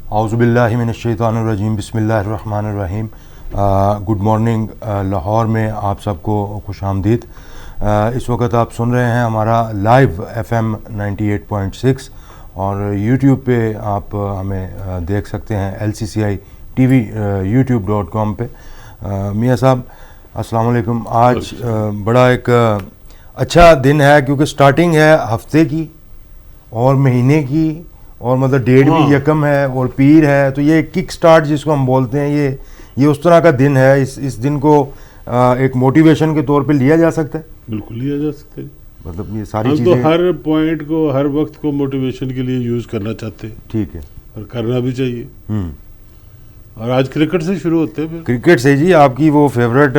اعوذ باللہ من الشیطان الرجیم، بسم اللہ الرحمن الرحیم۔ گڈ مارننگ لاہور میں آپ سب کو خوش آمدید۔ اس وقت آپ سن رہے ہیں ہمارا لائیو FM 98.6 اور یوٹیوب پہ آپ ہمیں دیکھ سکتے ہیں LCCI TV youtube.com پہ۔ میاں صاحب السلام علیکم۔ آج بڑا ایک اچھا دن ہے کیونکہ سٹارٹنگ ہے ہفتے کی اور مہینے کی، اور مطلب ڈیٹ بھی یکم ہے اور پیر ہے، تو یہ کک سٹارٹ جس کو ہم بولتے ہیں، یہ اس طرح کا دن ہے۔ اس دن کو ایک موٹیویشن کے طور پہ لیا جا سکتا ہے۔ بالکل لیا جا سکتا ہے، مطلب یہ ساری چیزیں تو ہر پوائنٹ کو ہر وقت کو موٹیویشن کے لیے یوز کرنا چاہتے ہیں۔ ٹھیک ہے، اور کرنا بھی چاہیے۔ اور آج کرکٹ سے شروع ہوتے ہیں۔ کرکٹ سے جی، آپ کی وہ فیوریٹ،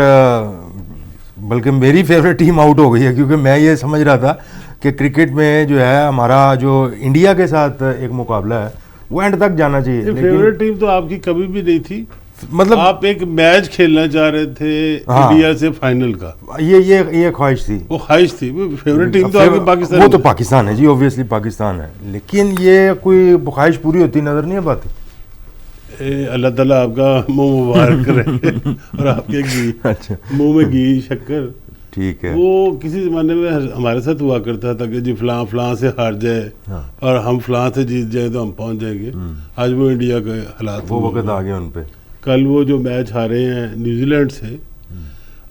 بلکہ میری فیوریٹ ٹیم آؤٹ ہو گئی ہے، کیونکہ میں یہ سمجھ رہا تھا کہ کرکٹ میں جو ہے ہمارا جو انڈیا کے ساتھ ایک مقابلہ ہے وہ اینڈ تک جانا چاہیے۔ فیوریٹ ٹیم تو آپ کی کبھی بھی نہیں تھی، مطلب آپ ایک میچ کھیلنا چاہ رہے تھے انڈیا سے فائنل کا، یہ خواہش تھی، وہ خواہش تھی۔ فیوریٹ ٹیم تو آپ کی پاکستان، وہ تو پاکستان ہے جی، اوبویسلی پاکستان ہے، لیکن یہ کوئی خواہش پوری ہوتی نظر نہیں پاتی۔ اللہ تعالیٰ آپ کا منہ مبارک کرے اور آپ کے منہ میں گھی شکر۔ ٹھیک ہے، وہ کسی زمانے میں ہمارے ساتھ ہوا کرتا تھا کہ جی فلاں فلاں سے ہار جائے اور ہم فلاں سے جیت جائے تو ہم پہنچ جائیں گے۔ آج وہ انڈیا کے حالات، وہ وقت آ گیا ان پہ۔ کل وہ جو میچ ہارے ہیں نیوزی لینڈ سے،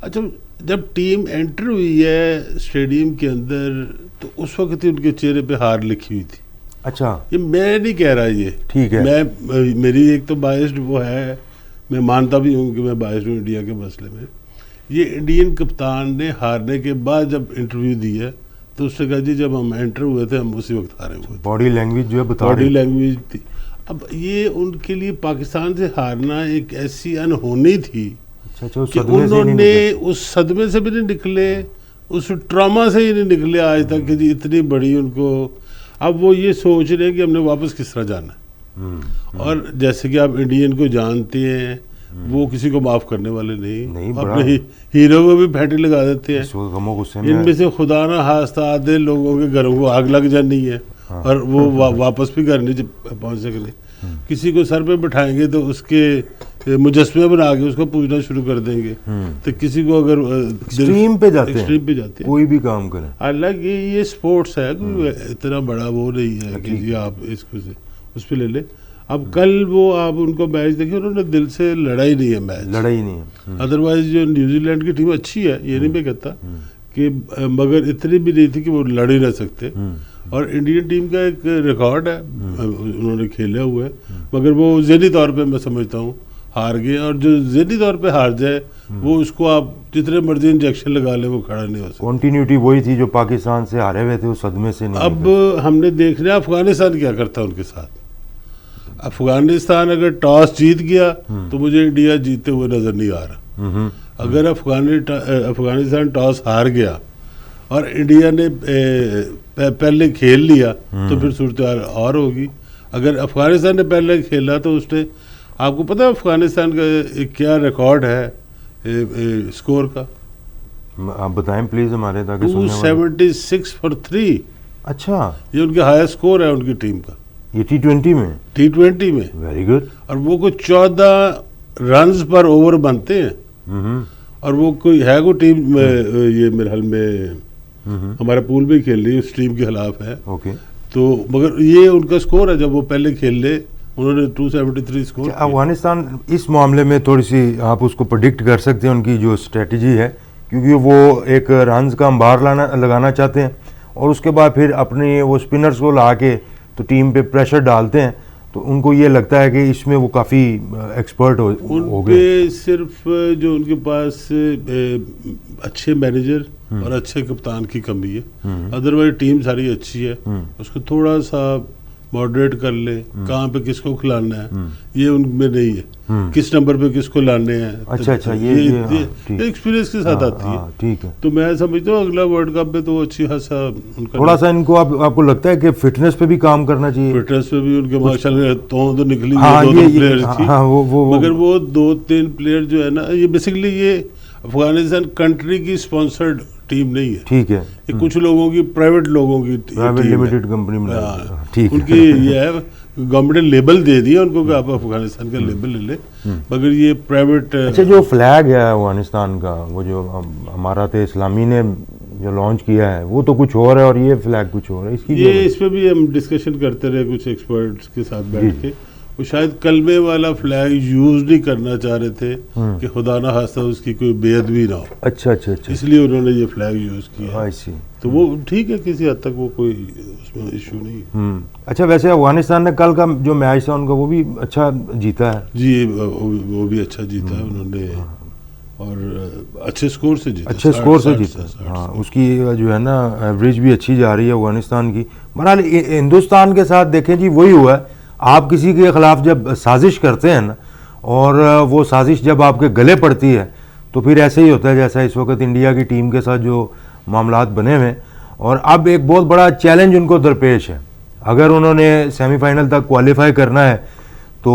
اچھا جب ٹیم انٹر ہوئی ہے اسٹیڈیم کے اندر تو اس وقت ہی ان کے چہرے پہ ہار لکھی ہوئی تھی۔ اچھا، یہ میں نہیں کہہ رہا، یہ ٹھیک ہے، میری ایک تو بائسڈ وہ ہے، میں مانتا بھی ہوں کہ میں بائسڈ ہوں انڈیا کے مسئلے میں۔ یہ انڈین کپتان نے ہارنے کے بعد جب انٹرویو دی ہے تو اس نے کہا جی جب ہم انٹر ہوئے تھے ہم اسی وقت ہارے ہوئے تھے۔ باڈی لینگویج جو ہے بتا باڈی لینگویج تھی۔ اب یہ ان کے لیے پاکستان سے ہارنا ایک ایسی انہونی تھی کہ انہوں نے اس صدمے سے بھی نہیں نکلے، اس ٹراما سے ہی نہیں نکلے آج تک کہ جی اتنی بڑی ان کو۔ اب وہ یہ سوچ رہے ہیں کہ ہم نے واپس کس طرح جانا ہے، اور جیسے کہ آپ انڈین کو جانتے ہیں وہ کسی کو معاف کرنے والے نہیں، اپنے ہیرو کو بھی پھینٹی لگا دیتے ہیں۔ ان میں سے خدا نہ خواستہ آدھے لوگوں کے گھروں کو آگ لگ جانی ہے اور وہ واپس بھی گھر نہیں پہنچ سکتے۔ کسی کو سر پہ بٹھائیں گے تو اس کے مجسمے بنا کے اس کو پوجنا شروع کر دیں گے، تو کسی کو اگر ایکسٹریم پہ جاتے ہیں کوئی بھی کام کریں۔ حالانکہ یہ سپورٹس ہے، اتنا بڑا وہ نہیں ہے کہ جی آپ اس پہ لے لیں۔ اب کل وہ آپ ان کو میچ دیکھیں، انہوں نے دل سے لڑائی نہیں ہے میچ، لڑائی نہیں ہے۔ ادروائز جو نیوزی لینڈ کی ٹیم اچھی ہے، یہ نہیں میں کہتا کہ، مگر اتنی بھی نہیں تھی کہ وہ لڑ ہی نہ سکتے۔ اور انڈین ٹیم کا ایک ریکارڈ ہے، انہوں نے کھیلے ہوئے، مگر وہ ذہنی طور پہ میں سمجھتا ہوں ہار گئے، اور جو ذہنی طور پہ ہار جائے وہ اس کو آپ جتنے مرضی انجیکشن لگا لیں وہ کھڑا نہیں ہو سکتا۔ کنٹینیوٹی وہی تھی جو پاکستان سے ہارے ہوئے تھے، اس صدمے سے نہیں۔ اب ہم نے دیکھنا افغانستان کیا کرتا ہے ان کے ساتھ۔ افغانستان اگر ٹاس جیت گیا تو مجھے انڈیا جیتے ہوئے نظر نہیں آ رہا۔ اگر افغانستان ٹاس ہار گیا اور انڈیا نے پہلے کھیل لیا تو پھر صورتحال اور ہوگی۔ اگر افغانستان نے پہلے کھیلا تو اس نے، آپ کو پتہ ہے افغانستان کا کیا ریکارڈ ہے اسکور کا؟ آپ بتائیں پلیز ہمارے، تاکہ 276 for 3۔ اچھا، یہ ان کا ہائیسٹ اسکور ہے ان کی ٹیم کا، یہ T20 میں؟ T20 میں، ویری گڈ۔ اور وہ کوئی 14 رنز پر اوور بنتے ہیں، اور وہ کوئی ہے کوئی ٹیم، یہ میرے حال میں ہمارا پول میں کھیل رہی ہے، اس ٹیم کے خلاف ہے۔ اوکے، تو مگر یہ ان کا اسکور ہے، جب وہ پہلے کھیل لے انہوں نے 273 اسکور۔ افغانستان اس معاملے میں تھوڑی سی آپ اس کو پریڈکٹ کر سکتے ہیں ان کی جو اسٹریٹجی ہے، کیونکہ وہ ایک رنز کا انبار لگانا چاہتے ہیں اور اس کے بعد پھر اپنے وہ اسپنرز کو لا کے تو ٹیم پہ پریشر ڈالتے ہیں، تو ان کو یہ لگتا ہے کہ اس میں وہ کافی ایکسپرٹ ہو گئے۔ صرف جو ان کے پاس اچھے مینیجر اور اچھے کپتان کی کمی ہے، ادروائز ٹیم ساری اچھی ہے، اس کو تھوڑا سا ماڈریٹ کر لے، کہاں پہ کس کو کھلانا ہے یہ ان میں نہیں ہے، کس نمبر پہ کس کو لانے ہیں۔ اچھا، یہ ایکسپیرینس کے ساتھ آتی ہے۔ ٹھیک ہے، تو میں سمجھتا ہوں اگلا ورلڈ کپ میں تو اچھی خاصا ان کا تھوڑا سا ان کو آپ کو لگتا ہے کہ فٹنس پہ بھی کام کرنا چاہیے۔ فٹنس پہ بھی ان کے ماشاءاللہ تو نکلی ہوئی 2 پلیئر تھی، مگر وہ 2-3 پلیئر جو ہے نا، یہ بیسیکلی یہ افغانستان کنٹری کی اسپانسرڈ ٹیم نہیں ہے، ٹھیک ہے، یہ کچھ لوگوں کی پرائیویٹ لوگوں کی لمیٹڈ کمپنی میں، ٹھیک ان کی یہ ہے گورنمنٹ نے لیبل دے دیا ان کو کہ آپ افغانستان کا لیبل لے لیں، مگر یہ پرائیویٹ. اچھا جو فلیگ ہے افغانستان کا، وہ جو امارات اسلامی نے جو لانچ کیا ہے، وہ تو کچھ اور ہے اور یہ فلیگ کچھ اور ہے، اس کی یہ اس پہ بھی ہم ڈسکشن کرتے رہے کچھ ایکسپرٹس کے ساتھ بیٹھ کے. وہ شاید کلمے والا فلیگ یوز نہیں کرنا چاہ رہے تھے کہ خدا نہ خواستہ اس کی کوئی بے ادبی نہ ہو. اچھا اچھا اچھا، اس لیے انہوں نے یہ فلیگ یوز کیا. ایسی تو وہ ٹھیک ہے، کسی حد تک وہ کوئی اس میں ایشو نہیں ہے. اچھا ویسے افغانستان نے کل کا جو میچ تھا ان کا وہ بھی اچھا جیتا ہے. جی وہ بھی اچھا جیتا ہے انہوں نے، اور اچھے سکور سے جیتا. اچھے سکور سے جیتا. ہاں اس کی جو ہے نا ایوریج بھی اچھی جا رہی ہے افغانستان کی. بہرحال ہندوستان کے ساتھ دیکھیں جی وہی ہوا ہے، آپ کسی کے خلاف جب سازش کرتے ہیں نا اور وہ سازش جب آپ کے گلے پڑتی ہے تو پھر ایسے ہی ہوتا ہے جیسا اس وقت انڈیا کی ٹیم کے ساتھ جو معاملات بنے ہوئے ہیں. اور اب ایک بہت بڑا چیلنج ان کو درپیش ہے. اگر انہوں نے سیمی فائنل تک کوالیفائی کرنا ہے تو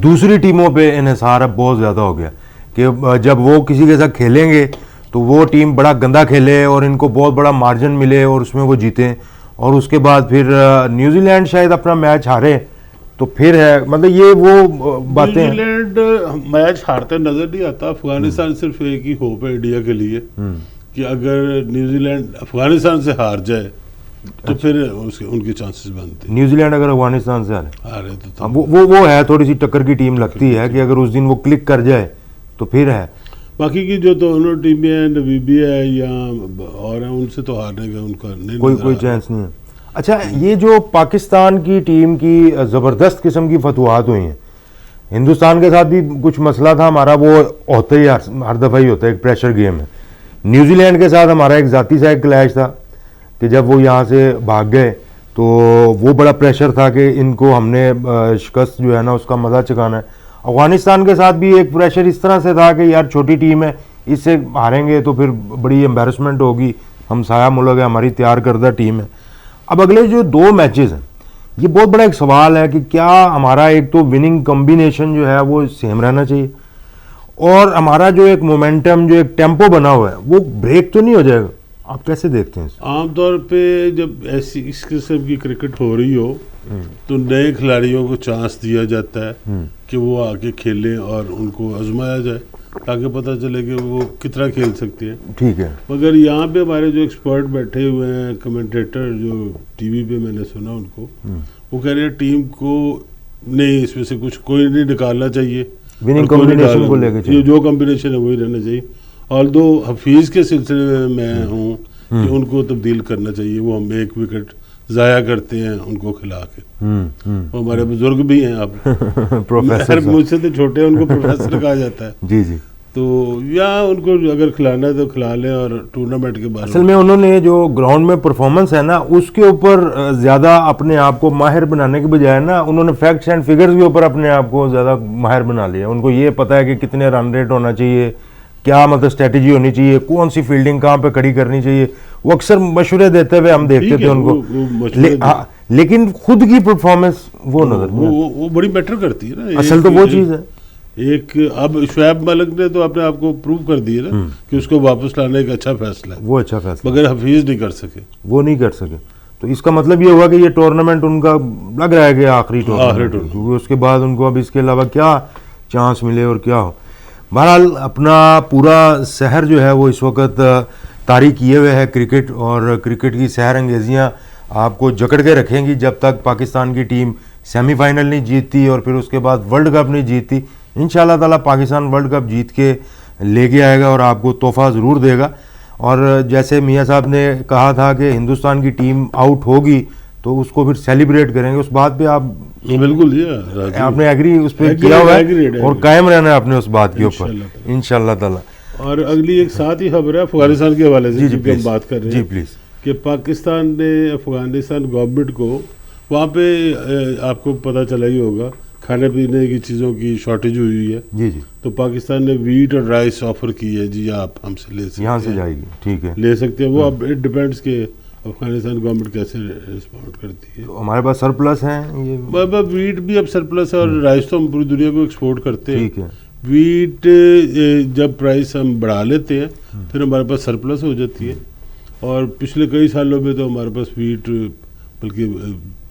دوسری ٹیموں پہ انحصار اب بہت زیادہ ہو گیا کہ جب وہ کسی کے ساتھ کھیلیں گے تو وہ ٹیم بڑا گندا کھیلے اور ان کو بہت بڑا مارجن ملے اور اس میں وہ جیتیں، اور اس کے بعد پھر نیوزی لینڈ شاید اپنا میچ ہارے تو پھر ہے، مطلب یہ وہ باتیں. نیوزی لینڈ میچ ہارتے نظر نہیں آتا. افغانستان صرف ایک ہی ہوپ ہے انڈیا کے لیے کہ اگر نیوزی لینڈ افغانستان سے ہار جائے تو پھر ان کے چانسز بنتے ہیں. نیوزی لینڈ اگر افغانستان سے ہارے تو وہ ہے تھوڑی سی ٹکر کی ٹیم لگتی ہے کہ اگر اس دن وہ کلک کر جائے تو پھر ہے. باقی کی جو دونوں ٹیمیں ہیں، نمیبیا ہے یا اور ہیں، ان سے تو ہارنے کا ان کا کوئی چانس نہیں ہے. اچھا یہ جو پاکستان کی ٹیم کی زبردست قسم کی فتوحات ہوئی ہیں، ہندوستان کے ساتھ بھی کچھ مسئلہ تھا ہمارا، وہ ہوتا ہی ہر دفعہ ہی ہوتا ہے، ایک پریشر گیم ہے. نیوزی لینڈ کے ساتھ ہمارا ایک ذاتی سا ایک کلیش تھا کہ جب وہ یہاں سے بھاگ گئے تو وہ بڑا پریشر تھا کہ ان کو ہم نے شکست جو ہے نا اس کا مزہ چکانا ہے. افغانستان کے ساتھ بھی ایک پریشر اس طرح سے تھا کہ یار چھوٹی ٹیم ہے، اس سے ہاریں گے تو پھر بڑی امبیرسمنٹ ہوگی، ہم سایہ ملک ہے، ہماری تیار کردہ ٹیم ہے. اب اگلے جو 2 میچز ہیں یہ بہت بڑا ایک سوال ہے کہ کیا ہمارا ایک تو وننگ کمبینیشن جو ہے وہ سیم رہنا چاہیے، اور ہمارا جو ایک مومنٹم جو ایک ٹیمپو بنا ہوا ہے وہ بریک تو نہیں ہو جائے گا. آپ کیسے دیکھتے ہیں؟ عام طور پہ جب ایسی اس قسم کی کرکٹ ہو رہی ہو تو نئے کھلاڑیوں کو چانس دیا جاتا ہے کہ وہ آ کے کھیلیں اور ان کو آزمایا جائے تاکہ پتہ چلے کہ وہ کتنا کھیل سکتے ہیں. ٹھیک ہے. مگر یہاں پہ ہمارے جو ایکسپرٹ بیٹھے ہوئے ہیں، کمنٹیٹر جو ٹی وی پہ میں نے سنا ان کو، وہ کہہ رہے ہیں ٹیم کو نہیں اس میں سے کچھ کوئی نہیں نکالنا چاہیے، وننگ کمبینیشن کو لے کے جو کمبینیشن ہے وہی رہنا چاہیے. آلدو حفیظ کے سلسلے میں ہوں کہ ان کو تبدیل کرنا چاہیے، وہ ہم 1 وکٹ ضائع کرتے ہیں ان کو کھلا کے. ہمارے بزرگ بھی ہیں، آپ مجھ سے تو چھوٹے ان کو پروفیسر کہا جاتا ہے. جی جی. تو یا ان کو اگر کھلانا ہے تو کھلا لیں، اور ٹورنامنٹ کے بعد اصل میں انہوں نے جو گراؤنڈ میں پرفارمنس ہے نا اس کے اوپر زیادہ اپنے آپ کو ماہر بنانے کے بجائے نا انہوں نے فیکٹس اینڈ فگرز کے اوپر اپنے آپ کو زیادہ ماہر بنا لیا. ان کو یہ پتہ ہے کہ کتنے رن ریٹ ہونا چاہیے، کیا مطلب اسٹریٹجی ہونی چاہیے، کون سی فیلڈنگ کہاں پہ کھڑی کرنی چاہیے. وہ اکثر مشورے دیتے ہوئے ہم دیکھتے تھے ان کو، لیکن خود کی پرفارمنس وہ نظر وہ بڑی میٹر کرتی ہے نا. اصل تو وہ چیز ہے. ایک اب شعیب ملک نے تو اپنے آپ کو پروو کر دیا نا کہ اس کو واپس لانا ایک اچھا فیصلہ ہے، وہ اچھا فیصلہ، مگر حفیظ نہیں کر سکے، وہ نہیں کر سکے. تو اس کا مطلب یہ ہوا کہ یہ ٹورنامنٹ ان کا لگ رہا ہے کہ آخری ٹورنامنٹ، کیونکہ اس کے بعد ان کو اب اس کے علاوہ کیا چانس ملے اور کیا ہو. بہرحال اپنا پورا سحر جو ہے وہ اس وقت طاری کیے ہوئے ہے کرکٹ، اور کرکٹ کی سحر انگیزیاں آپ کو جکڑ کے رکھیں گی جب تک پاکستان کی ٹیم سیمی فائنل نہیں جیتتی اور پھر اس کے بعد ورلڈ کپ نہیں جیتتی. انشاءاللہ تعالیٰ پاکستان ورلڈ کپ جیت کے لے کے آئے گا اور آپ کو تحفہ ضرور دے گا. اور جیسے میاں صاحب نے کہا تھا کہ ہندوستان کی ٹیم آؤٹ ہوگی تو اس کو پھر سیلیبریٹ کریں گے، اس بات پہ آپ بالکل آپ نے ایگری اس پہ کیا ہوا ہے اور قائم رہنا ہے آپ نے اس بات کے اوپر انشاءاللہ تعالیٰ. اور اگلی ایک ساتھ ہی خبر ہے افغانستان کے حوالے سے جی ہم بات کر رہے ہیں. جی پلیز. کہ پاکستان نے افغانستان گورنمنٹ کو وہاں پہ آپ کو پتہ چلا ہی ہوگا کھانے پینے کی چیزوں کی شارٹیج ہوئی ہے. جی جی. تو پاکستان نے ویٹ اور رائس آفر کی ہے، جی آپ ہم سے لے سکتے ہیں، یہاں سے جائے گی، ٹھیک ہے، لے سکتے ہیں. وہ اب اٹ ڈیپینڈس کہ افغانستان گورنمنٹ کیسے رسپونڈ کرتی ہے. ہمارے پاس سرپلس ہیں، ویٹ بھی اب سرپلس ہے اور رائس تو ہم پوری دنیا کو ایکسپورٹ کرتے ہیں. ٹھیک ہے. ویٹ جب پرائس ہم بڑھا لیتے ہیں پھر ہمارے پاس سرپلس ہو جاتی ہے، اور پچھلے کئی سالوں میں تو ہمارے پاس ویٹ بلکہ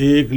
1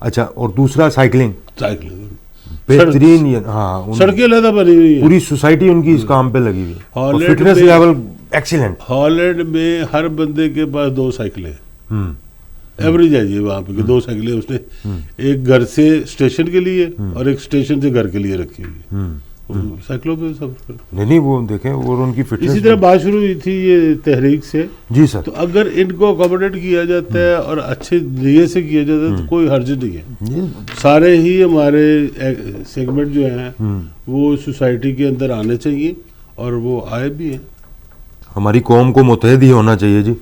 اچھا اور دوسرا سائیکلنگ سائیکلنگ بہترین. ہاں سڑکیں علیحدہ بنی ہوئی ہیں, پوری سوسائٹی ان کی اس کام پہ لگی ہوئی ہے, ہالینڈ فٹنس میں- لیول ایکسیلنٹ. ہالینڈ میں ہر بندے کے پاس 2 سائیکلیں ہیں, ایوریج ہے یہ وہاں پہ کہ 2 سائیکلیں اس نے ایک گھر سے اسٹیشن کے لیے اور ایک اسٹیشن سے گھر کے لیے رکھی ہوئی ہے. سائیکلوں پہ سفر کرتے. نہیں وہ دیکھیں اور ان کی فٹنس. اسی طرح بات شروع ہوئی تھی یہ تحریک سے. جی سر. تو اگر ان کو اکوموڈیٹ کیا جاتا ہے اور اچھے نیے سے کیا جاتا ہے تو کوئی حرج نہیں ہے. سارے ہی ہمارے سیگمنٹ جو ہیں وہ سوسائٹی کے اندر آنے چاہیے اور وہ آئے بھی ہیں. ہماری قوم کو متحد ہی ہونا چاہیے جی.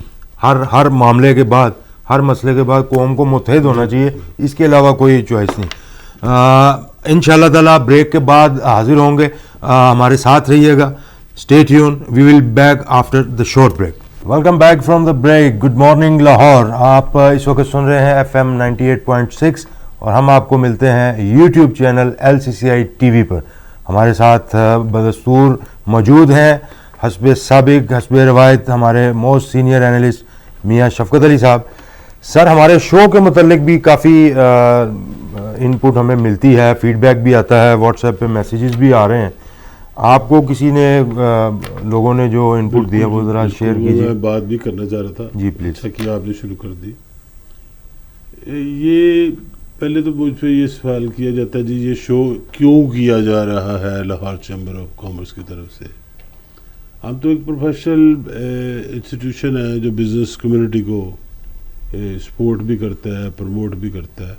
ہر معاملے کے بعد, ہر مسئلے کے بعد قوم کو متحد ہونا چاہیے, اس کے علاوہ کوئی چوائس نہیں. انشاءاللہ تعالیٰ بریک کے بعد حاضر ہوں گے, ہمارے ساتھ رہیے گا. Stay tune, we will back after the short break. Welcome back from the break. Good morning Lahore. آپ اس وقت سن رہے ہیں FM 98.6 اور ہم آپ کو ملتے ہیں یوٹیوب چینل LCCI TV پر. ہمارے ساتھ بدستور موجود ہیں حسب سابق حسب روایت ہمارے موسٹ سینئر اینالسٹ میاں شفقت علی صاحب. سر ہمارے شو کے متعلق بھی کافی ان پٹ ہمیں ملتی ہے, فیڈ بیک بھی آتا ہے, واٹس ایپ پہ میسیجز بھی آ رہے ہیں. آپ کو کسی نے لوگوں نے جو ان پٹ دیا وہ ذرا شیئر کیجیے. میں بات بھی کرنا چاہ رہا تھا. جی پلیز. اچھا کیا آپ نے شروع کر دی. یہ پہلے تو مجھ پہ یہ سوال کیا جاتا ہے جی یہ شو کیوں کیا جا رہا ہے لاہور چیمبر آف کامرس کی طرف سے. ہم تو ایک پروفیشنل انسٹیٹیوشن ہے جو بزنس کمیونٹی کو سپورٹ بھی کرتا ہے, پروموٹ بھی کرتا ہے,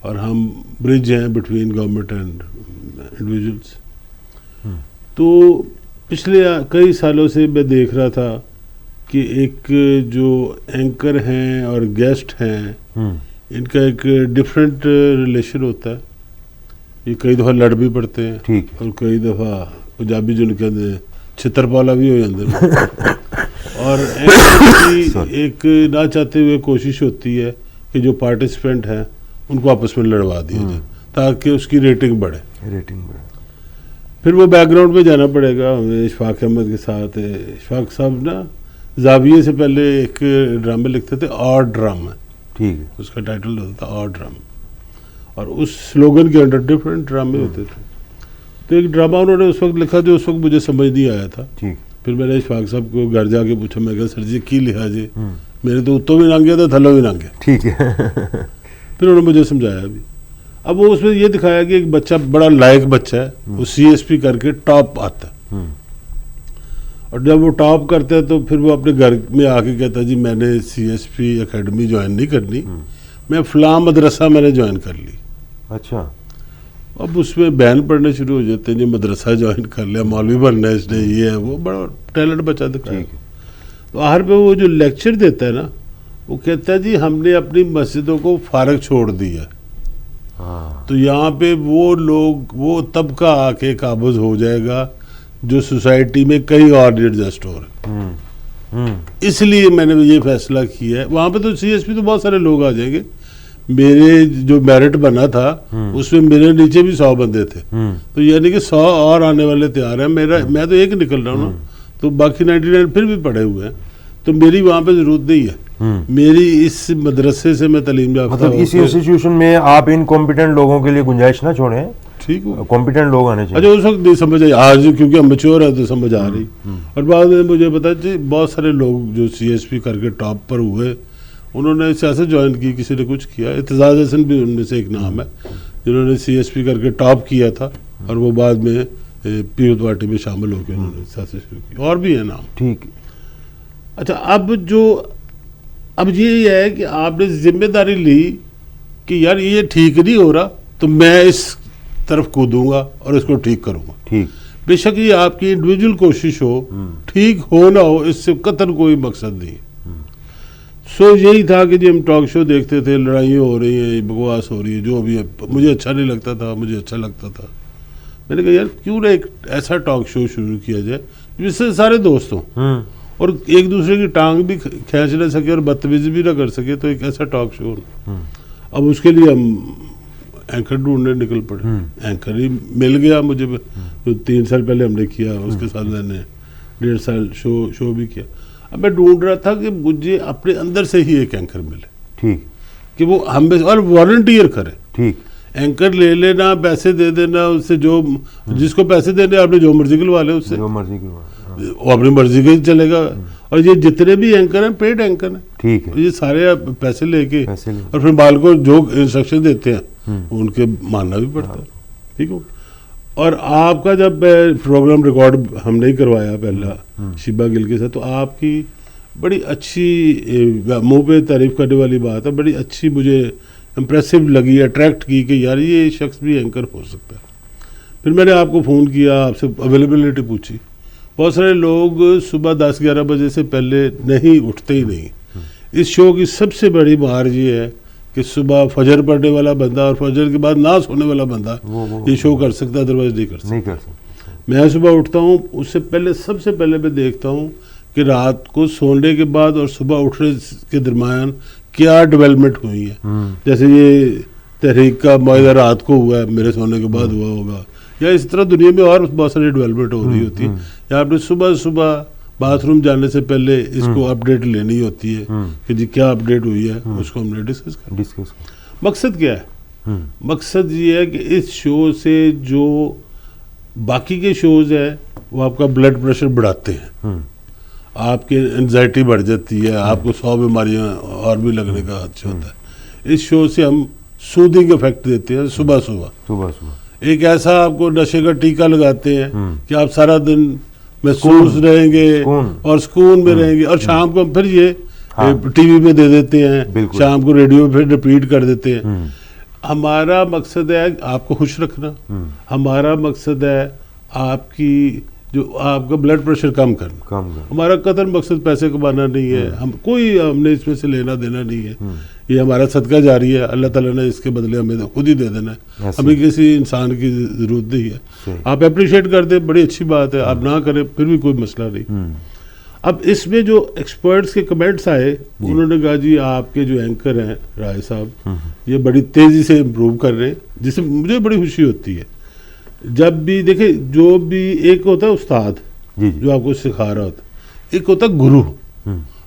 اور ہم برج ہیں بٹوین گورنمنٹ اینڈ انڈیویجولس. تو پچھلے کئی سالوں سے میں دیکھ رہا تھا کہ ایک جو اینکر ہیں اور گیسٹ ہیں ان کا ایک ڈفرینٹ ریلیشن ہوتا ہے. یہ کئی دفعہ لڑ بھی پڑتے ہیں ٹھیک, اور کئی دفعہ پنجابی جو کہتے ہیں چھتر پالا بھی ہو جاتے ہیں. اور ایک نہ چاہتے ہوئے کوشش ہوتی ہے کہ جو پارٹیسپینٹ ہیں ان کو آپس میں لڑوا دیا جائے تاکہ اس کی ریٹنگ بڑھے. پھر وہ بیک گراؤنڈ میں جانا پڑے گا ہمیں اشفاق احمد کے ساتھ. اشفاق صاحب نا زاویے سے پہلے ایک ڈرامے لکھتے تھے, آڈ ڈرامہ, ٹھیک ہے, اس کا ٹائٹل ہوتا تھا آڈ ڈرامہ, اور اس سلوگن کے انڈر ڈفرینٹ ڈرامے ہوتے تھے. تو ایک ڈرامہ انہوں نے اس وقت لکھا جو اس وقت مجھے سمجھ نہیں آیا تھا. پھر میں نے اشفاق صاحب کو گھر جا کے پوچھا, میں کہا سر جی کی لکھا جی, میرے تو اتوں بھی نانگیا تھا تھلوں بھی نانگیا. ٹھیک ہے. پھر انہوں نے مجھے سمجھایا بھی. اب وہ اس میں یہ دکھایا کہ ایک بچہ بڑا لائق بچہ ہے, وہ CSP کر کے ٹاپ آتا ہے, اور جب وہ ٹاپ کرتا ہے تو پھر وہ اپنے گھر میں آ کے کہتا ہے جی میں نے CSP اکیڈمی جوائن نہیں کرنی, میں فلاں مدرسہ میں نے جوائن کر لی. اچھا. اب اس میں بین پڑھنے شروع ہو جاتے ہیں, جو مدرسہ جوائن کر لیا, مولوی بننا ہے اس نے, یہ ہے وہ, بڑا ٹیلنٹ بچہ دکھایا. تو آخر پہ وہ جو لیکچر دیتا ہے نا وہ کہتا ہے جی ہم نے اپنی مسجدوں کو فارغ چھوڑ دیا, تو یہاں پہ وہ لوگ, وہ طبقہ آ کے قابض ہو جائے گا جو سوسائٹی میں کئی اور ایڈجسٹ ہو رہے. اس لیے میں نے یہ فیصلہ کیا ہے. وہاں پہ تو CSP تو بہت سارے لوگ آ جائیں گے. میرے جو میرٹ بنا تھا اس میں میرے نیچے بھی 100 بندے تھے, تو یعنی کہ 100 اور آنے والے تیار ہیں. میں تو ایک نکل رہا ہوں نا, تو باقی 99 پھر بھی پڑے ہوئے ہیں. تو میری وہاں پہ ضرورت نہیں ہے. میری اس مدرسے سے میں تعلیم یافتہ, مطلب اس انسٹیٹیوشن میں آپ انکمپیٹنٹ لوگوں کے لیے گنجائش نہ چھوڑیں, ٹھیک, کمپیٹنٹ لوگ آنے چاہیے. اچھا اس وقت نہیں سمجھ آئی, آج کیونکہ ہم میچور ہے تو سمجھ آ رہی. اور بعد میں مجھے پتا جی بہت سارے لوگ جو CSP کر کے ٹاپ پر ہوئے انہوں نے سیاست جوائن کی, کسی نے کچھ کیا. اعتزاز حسن بھی ان میں سے ایک نام ہے جنہوں نے CSP کر کے ٹاپ کیا تھا اور وہ بعد میں پیپلز پارٹی میں شامل ہو کے انہوں نے سیاست شروع کی. اور بھی ہیں نام. ٹھیک. اچھا اب یہ ہے کہ آپ نے ذمہ داری لی کہ یار یہ ٹھیک نہیں ہو رہا تو میں اس طرف کودوں گا اور اس کو ٹھیک کروں گا. ٹھیک. بے شک یہ آپ کی انڈیویجول کوشش ہو, ٹھیک ہو نہ ہو, اس سے قطعاً کوئی مقصد نہیں. سو یہی تھا کہ جی ہم ٹاک شو دیکھتے تھے, لڑائیاں ہو رہی ہیں, بکواس ہو رہی ہے, جو بھی ہے مجھے اچھا نہیں لگتا تھا, مجھے اچھا لگتا تھا. میں نے کہا یار کیوں نہ ایک ایسا ٹاک شو شروع کیا جائے جس سے سارے دوست ہوں اور ایک دوسرے کی ٹانگ بھی کھینچ نہ سکے اور بدتمیزی بھی نہ کر سکے. تو ایک ایسا ٹاک شو. اب اس کے لیے ہم اینکر ڈھونڈنے نکل پڑے. اینکر ہی مل گیا مجھے, جو 3 سال پہلے ہم نے کیا, اس کے ساتھ میں نے 1.5 سال شو بھی کیا. اب میں ڈھونڈ رہا تھا کہ مجھے اپنے اندر سے ہی ایک اینکر ملے, ٹھیک, کہ وہ ہم اور والنٹیئر کرے. ٹھیک. اینکر لے لینا, پیسے دے دینا, اس سے جو جس کو پیسے دینے آپ نے جو مرضی کلوا لے اس سے, جو مرضی کروا, وہ اپنی مرضی کا ہی چلے گا. اور یہ جتنے بھی اینکر ہیں پیڈ اینکر ہیں, ٹھیک ہے, یہ سارے پیسے لے کے پیسے لے, اور پھر بال کو جو انسٹرکشن دیتے ہیں ان کے ماننا بھی پڑتا ہے. ٹھیک ہے. اور آپ کا جب پروگرام ریکارڈ ہم نے کروایا پہلا شیبہ گل کے ساتھ, تو آپ کی بڑی اچھی منہ پہ تعریف کرنے والی بات ہے, بڑی اچھی مجھے امپریسو لگی, اٹریکٹ کی کہ یار یہ شخص بھی اینکر ہو سکتا ہے. پھر میں نے آپ کو فون کیا, آپ سے اویلیبلٹی پوچھی. بہت سارے لوگ صبح 10-11 بجے سے پہلے نہیں اٹھتے ہی نہیں. اس شو کی سب سے بڑی مہار یہ ہے کہ صبح فجر پڑھنے والا بندہ اور فجر کے بعد نہ سونے والا بندہ یہ شو کر سکتا, ادروائز نہیں کر سکتا. میں صبح اٹھتا ہوں, اس سے پہلے سب سے پہلے میں دیکھتا ہوں کہ رات کو سونے کے بعد اور صبح اٹھنے کے درمیان کیا ڈیولپمنٹ ہوئی ہے. جیسے یہ تحریک کا معاہدہ رات کو ہوا ہے, میرے سونے کے بعد ہوا ہوگا, یا اس طرح دنیا میں اور بہت ساری ڈیولپمنٹ ہو رہی ہوتی ہے. یا آپ نے صبح باتھ روم جانے سے پہلے اس کو اپڈیٹ لینی ہوتی ہے کہ جی کیا اپڈیٹ ہوئی ہے, اس کو ہم نے ڈسکس کر. مقصد کیا ہے؟ مقصد یہ ہے کہ اس شو سے جو باقی کے شوز ہیں وہ آپ کا بلڈ پریشر بڑھاتے ہیں, آپ کی انزائٹی بڑھ جاتی ہے, آپ کو 100 بیماریاں اور بھی لگنے کا خدشہ ہوتا ہے. اس شو سے ہم سودنگ افیکٹ دیتے ہیں صبح. ایک ایسا آپ کو نشے کا ٹیکہ لگاتے ہیں کہ آپ سارا دن محسوس رہیں گے اور سکون میں رہیں گے. اور شام کو پھر یہ ٹی وی پہ دے دیتے ہیں, شام کو ریڈیو پہ ریپیٹ کر دیتے ہیں. ہمارا مقصد ہے آپ کو خوش رکھنا, ہمارا مقصد ہے آپ کی جو آپ کا بلڈ پریشر کم کرنا. ہمارا قطر مقصد پیسے کمانا نہیں ہے, ہم نے اس میں سے لینا دینا نہیں ہے. یہ ہمارا صدقہ جاری ہے, اللہ تعالیٰ نے اس کے بدلے ہمیں خود ہی دے دینا ہے, ہمیں کسی انسان کی ضرورت نہیں ہے. آپ اپریشیٹ کر دیں, بڑی اچھی بات ہے, آپ نہ کریں پھر بھی کوئی مسئلہ نہیں. اب اس میں جو ایکسپرٹس کے کمنٹس آئے, انہوں نے کہا جی آپ کے جو اینکر ہیں رائے صاحب یہ بڑی تیزی سے امپروو کر رہے ہیں, جس سے مجھے بڑی خوشی ہوتی ہے. جب بھی دیکھیں, جو بھی ایک ہوتا ہے استاد جو آپ کو سکھا رہا ہوتا ہے, ایک ہوتا ہے گرو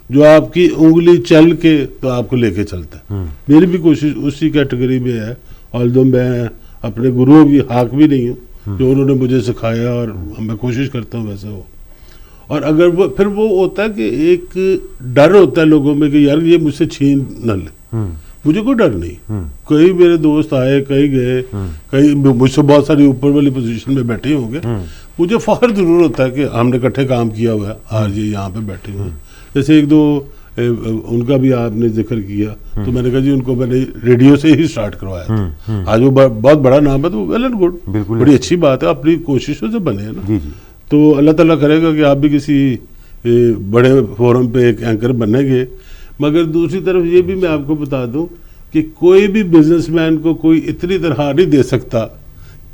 جو آپ کی انگلی چل کے تو آپ کو لے کے چلتا ہے. میری بھی کوشش اسی کیٹیگری میں ہے, although میں اپنے گروؤں کی حق بھی نہیں ہوں, جو انہوں نے مجھے سکھایا اور میں کوشش کرتا ہوں ویسے ہو. اور اگر وہ پھر وہ ہوتا ہے کہ ایک ڈر ہوتا ہے لوگوں میں کہ یار یہ مجھ سے چھین نہ لے. مجھے کوئی ڈر نہیں, کئی میرے دوست آئے, کئی گئے, کئی مجھ سے بہت ساری اوپر والی پوزیشن میں بیٹھے ہوں گے, مجھے فخر ضرور ہوتا ہے کہ ہم نے اکٹھے کام کیا ہوا ہے, آج یہ یہاں پہ بیٹھے ہوئے ہیں. جیسے ایک دو ان کا بھی آپ نے ذکر کیا, تو میں نے کہا جی ان کو میں نے ریڈیو سے ہی سٹارٹ کروایا تھا. آج وہ بہت بڑا نام ہے, تو ویل اینڈ گڈ, بڑی اچھی بات ہے, اپنی کوششوں سے بنے ہیں نا. تو اللہ تعالیٰ کرے گا کہ آپ بھی کسی بڑے فورم پہ ایک اینکر بنیں گے. مگر دوسری طرف یہ بھی میں آپ کو بتا دوں کہ کوئی بھی بزنس مین کو کوئی اتنی تنخواہ نہیں دے سکتا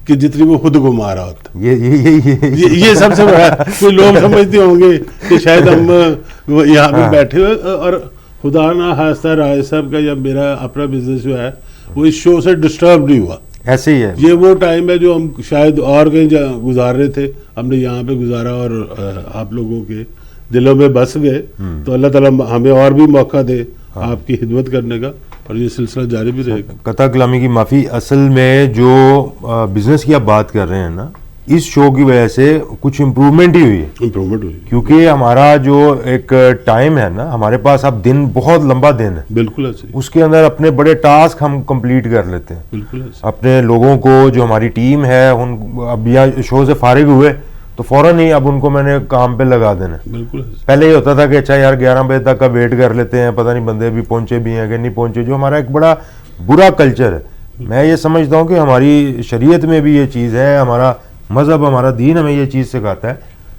کہ جتنی وہ خود کو مارا ہوتا. یہ سب سے بڑا, کوئی لوگ سمجھتے ہوں گے کہ شاید ہم یہاں پہ بیٹھے ہوئے, اور خدا نہ خواستہ رائے صاحب کا یا میرا اپنا بزنس جو ہے وہ اس شو سے ڈسٹرب نہیں ہوا. ایسے ہی ہے, یہ وہ ٹائم ہے جو ہم شاید اور کہیں گزار رہے تھے, ہم نے یہاں پہ گزارا اور آپ لوگوں کے دلوں میں بس گئے. تو اللہ تعالیٰ ہمیں اور بھی موقع دے آپ کی خدمت کرنے کا, اور یہ سلسلہ جاری بھی رہے گا. قطع کلامی کی معافی. اصل میں جو بزنس کی آپ بات کر رہے ہیں نا, اس شو کی وجہ سے کچھ امپروومنٹ ہی ہوئی ہے, کیونکہ ہمارا جو ایک ٹائم ہے نا, ہمارے پاس اب دن بہت لمبا دن ہے, بالکل ایسے, اس کے اندر اپنے بڑے ٹاسک ہم کمپلیٹ کر لیتے ہیں. بالکل ایسے, اپنے لوگوں کو جو ہماری ٹیم ہے, ان اب یا شو سے فارغ ہوئے تو فوراً ہی اب ان کو میں نے کام پہ لگا دینا. بالکل پہلے یہ ہوتا تھا کہ اچھا یار 11 بجے تک کا ویٹ کر لیتے ہیں, پتہ نہیں بندے بھی پہنچے بھی ہیں کہ نہیں پہنچے, جو ہمارا ایک بڑا برا کلچر ہے. میں یہ سمجھتا ہوں کہ ہماری شریعت میں بھی یہ چیز ہے, ہمارا مذہب, ہمارا دین ہمیں یہ چیز سکھاتا ہے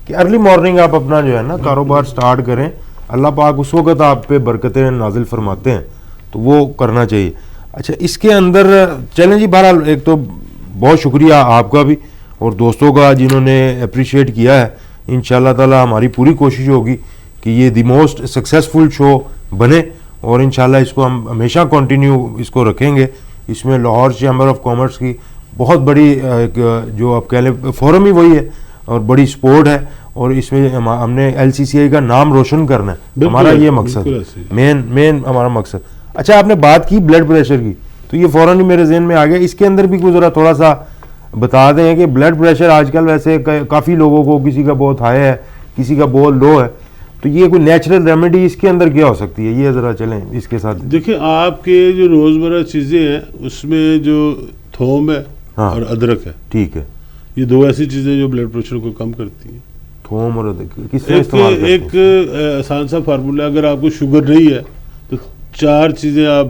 کہ ارلی مارننگ آپ اپنا جو ہے نا کاروبار سٹارٹ کریں. اللہ پاک اس وقت آپ پہ برکتیں نازل فرماتے ہیں, تو وہ کرنا چاہیے. اچھا, اس کے اندر چلیں جی, بہرحال ایک تو بہت شکریہ آپ کا بھی اور دوستوں کا جنہوں نے اپریشیٹ کیا ہے. انشاءاللہ تعالی ہماری پوری کوشش ہوگی کہ یہ دی موسٹ سکسیسفل شو بنے, اور انشاءاللہ اس کو ہم ہمیشہ کنٹینیو اس کو رکھیں گے. اس میں لاہور چیمبر آف کامرس کی بہت بڑی جو آپ کہہ لیں فورم ہی وہی ہے, اور بڑی سپورٹ ہے, اور اس میں ہم نے LCCI کا نام روشن کرنا ہے, ہمارا یہ مقصد مین ہمارا مقصد. اچھا, آپ نے بات کی بلڈ پریشر کی, تو تو یہ فوراً ہی میرے ذہن میں آ گیا. اس کے اندر بھی کوئی ذرا تھوڑا سا بتا دیں کہ بلڈ پریشر آج کل ویسے کافی لوگوں کو کسی کا بہت ہائی ہے, کسی کا بہت لو ہے, تو یہ کوئی نیچرل ریمیڈی اس کے اندر کیا ہو سکتی ہے, یہ ذرا چلیں اس کے ساتھ. دیکھیں آپ کے جو روزمرہ چیزیں ہیں اس میں جو تھوم ہے اور ادرک ہے, ٹھیک ہے, یہ دو ایسی چیزیں جو بلڈ پریشر کو کم کرتی ہیں. تھوم اور ادرک کس طرح استعمال کرتے ہیں؟ ایک آسان سا فارمولہ, اگر آپ کو شوگر نہیں ہے تو 4 چیزیں آپ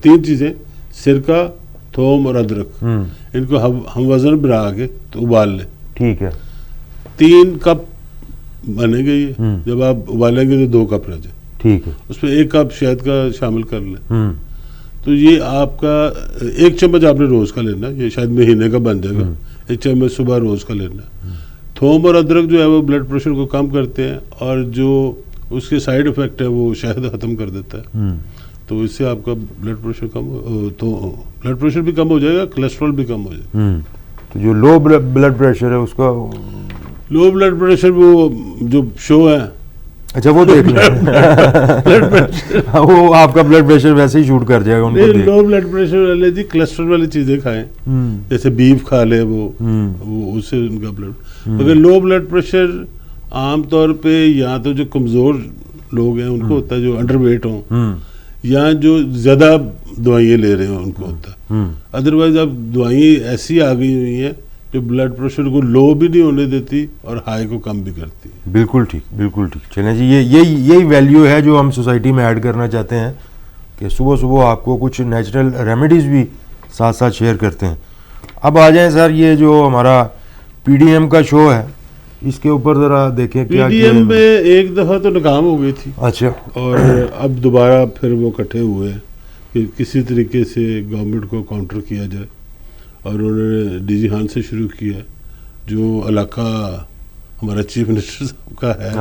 3 چیزیں سرکہ, تھوم اور ادرک, ان کو ہم وزن بنا کے تو ابال لیں. ٹھیک ہے, 3 کپ بنے گے یہ, جب آپ ابالیں گے تو 2 کپ رہ جائے. ٹھیک ہے, اس میں 1 کپ شہد کا شامل کر لیں. تو یہ آپ کا 1 چمچ آپ نے روز کا لینا, یہ شاید مہینے کا بن جائے گا. 1 چمچ صبح روز کا لینا. تھوم اور ادرک جو ہے وہ بلڈ پریشر کو کم کرتے ہیں, اور جو اس کے سائیڈ افیکٹ ہے وہ شہد ختم کر دیتا ہے. تو اس سے آپ کا بلڈ پریشر بلڈ پریشر بھی کم ہو جائے گا, کولیسٹرول بھی کم ہو جائے گا. تو جو لو بلڈ پریشر ہے اس کا, لو بلڈ پریشر وہ جو شو ہے, اچھا وہ دیکھ لیں, وہ آپ کا بلڈ پریشر ویسے ہی شوٹ کر جائے گا. لو بلڈ پریشر والے جی کولیسٹرول والی چیزیں کھائیں, جیسے بیف کھا لے, وہ اس سے ان کا بلڈ. مگر لو بلڈ پریشر عام طور پہ یا تو جو کمزور لوگ ہیں ان کو ہوتا ہے, جو انڈر ویٹ ہوں, یا جو زیادہ دوائیں لے رہے ہیں ان کو ہوتا ہے. ادروائز اب دوائیں ایسی آ گئی ہوئی ہیں جو بلڈ پریشر کو لو بھی نہیں ہونے دیتی اور ہائی کو کم بھی کرتی ہے. بالکل ٹھیک, بالکل ٹھیک. چلیں جی, یہی ویلیو ہے جو ہم سوسائٹی میں ایڈ کرنا چاہتے ہیں کہ صبح صبح آپ کو کچھ نیچرل ریمیڈیز بھی ساتھ ساتھ شیئر کرتے ہیں. اب آ جائیں سر, یہ جو ہمارا پی ڈی ایم کا شو ہے اس کے اوپر ذرا دیکھیں. پی ڈی ایم میں ایک دفعہ تو ناکام ہو گئی تھی, اچھا, اور اب دوبارہ پھر وہ اکٹھے ہوئے کہ کسی طریقے سے گورنمنٹ کو کاؤنٹر کیا جائے, اور انہوں نے ڈی جی خان سے شروع کیا, جو علاقہ ہمارا چیف منسٹر صاحب کا ہے.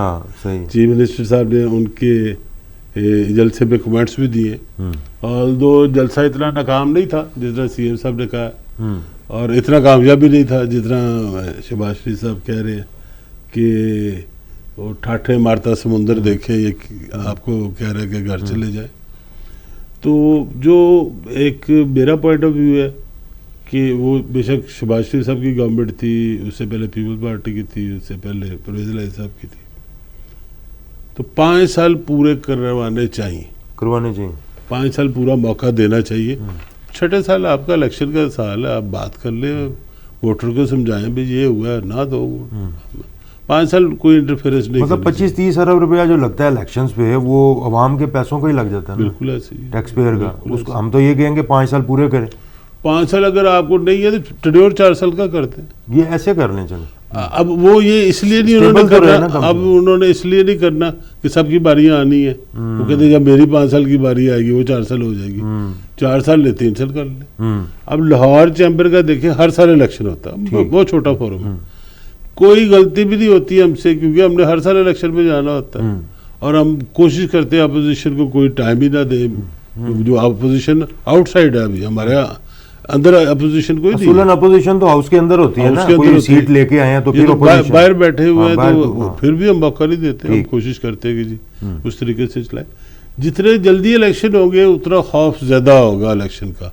چیف منسٹر صاحب نے ان کے جلسے پہ کمنٹس بھی دیے, اور دو جلسہ اتنا ناکام نہیں تھا جتنا سی ایم صاحب نے کہا, اور اتنا کامیاب بھی نہیں تھا جتنا شہباز شریف صاحب کہہ رہے ہیں کہ وہ ٹھاٹھے مارتا سمندر دیکھے, یہ آپ کو کہہ رہے کہ گھر چلے جائے. تو جو ایک میرا پوائنٹ آف ویو ہے کہ وہ بے شک شہباز شریف صاحب کی گورنمنٹ تھی, اس سے پہلے پیپلز پارٹی کی تھی, اس سے پہلے پرویز الہی صاحب کی تھی, تو 5 سال پورے کروانے چاہیے. 5 سال پورا موقع دینا چاہیے. 6 سال آپ کا الیکشن کا سال ہے, آپ بات کر لیں, ووٹر کو سمجھائیں بھی یہ ہوا ہے نہ دو. 5 سال کوئی انٹرفیئرنس نہیں, مطلب 25-30 ارب روپیہ جو لگتا ہے الیکشنز پہ وہ عوام کے پیسوں کا ہی لگ جاتا ہے. بالکل ایسے ہی, ٹیکس پیئر کا. ہم تو یہ کہیں گے 5 سال پورے کریں. 5 سال اگر آپ کو نہیں ہے تو ٹڈیور 4 سال کا کرتے ہیں. یہ ایسے کر لیں. چلیں, اب وہ یہ اس لیے نہیں انہوں نے کرنا, اب انہوں نے اس لیے نہیں کرنا کہ سب کی باریاں آنی ہیں. وہ کہتے ہیں جب میری 5 سال کی باری آئے گی وہ 4 سال ہو جائے گی. 4 سال لے 3 سال کر لیں. اب لاہور چیمبر کا دیکھیں, ہر سال الیکشن ہوتا ہے, بہت چھوٹا فورم ہے, کوئی غلطی بھی نہیں ہوتی ہم سے, کیونکہ ہم نے ہر سال الیکشن میں جانا ہوتا ہے, اور ہم کوشش کرتے ہیں اپوزیشن کو کوئی ٹائم ہی نہ دیں. جو اپوزیشن آؤٹ سائڈ ہے, ابھی ہمارے اندر اپوزیشن کوئی نہیں. اصولاً اپوزیشن تو ہاؤس کے اندر ہوتی ہے نا, کوئی سیٹ لے کے آئے ہیں تو پھر باہر بیٹھے ہوئے ہیں, تو پھر بھی ہم موقع نہیں دیتے. ہم کوشش کرتے ہیں کہ جی اس طریقے سے چلائیں. جتنے جلدی الیکشن ہوں گے اتنا خوف زیادہ ہوگا الیکشن کا.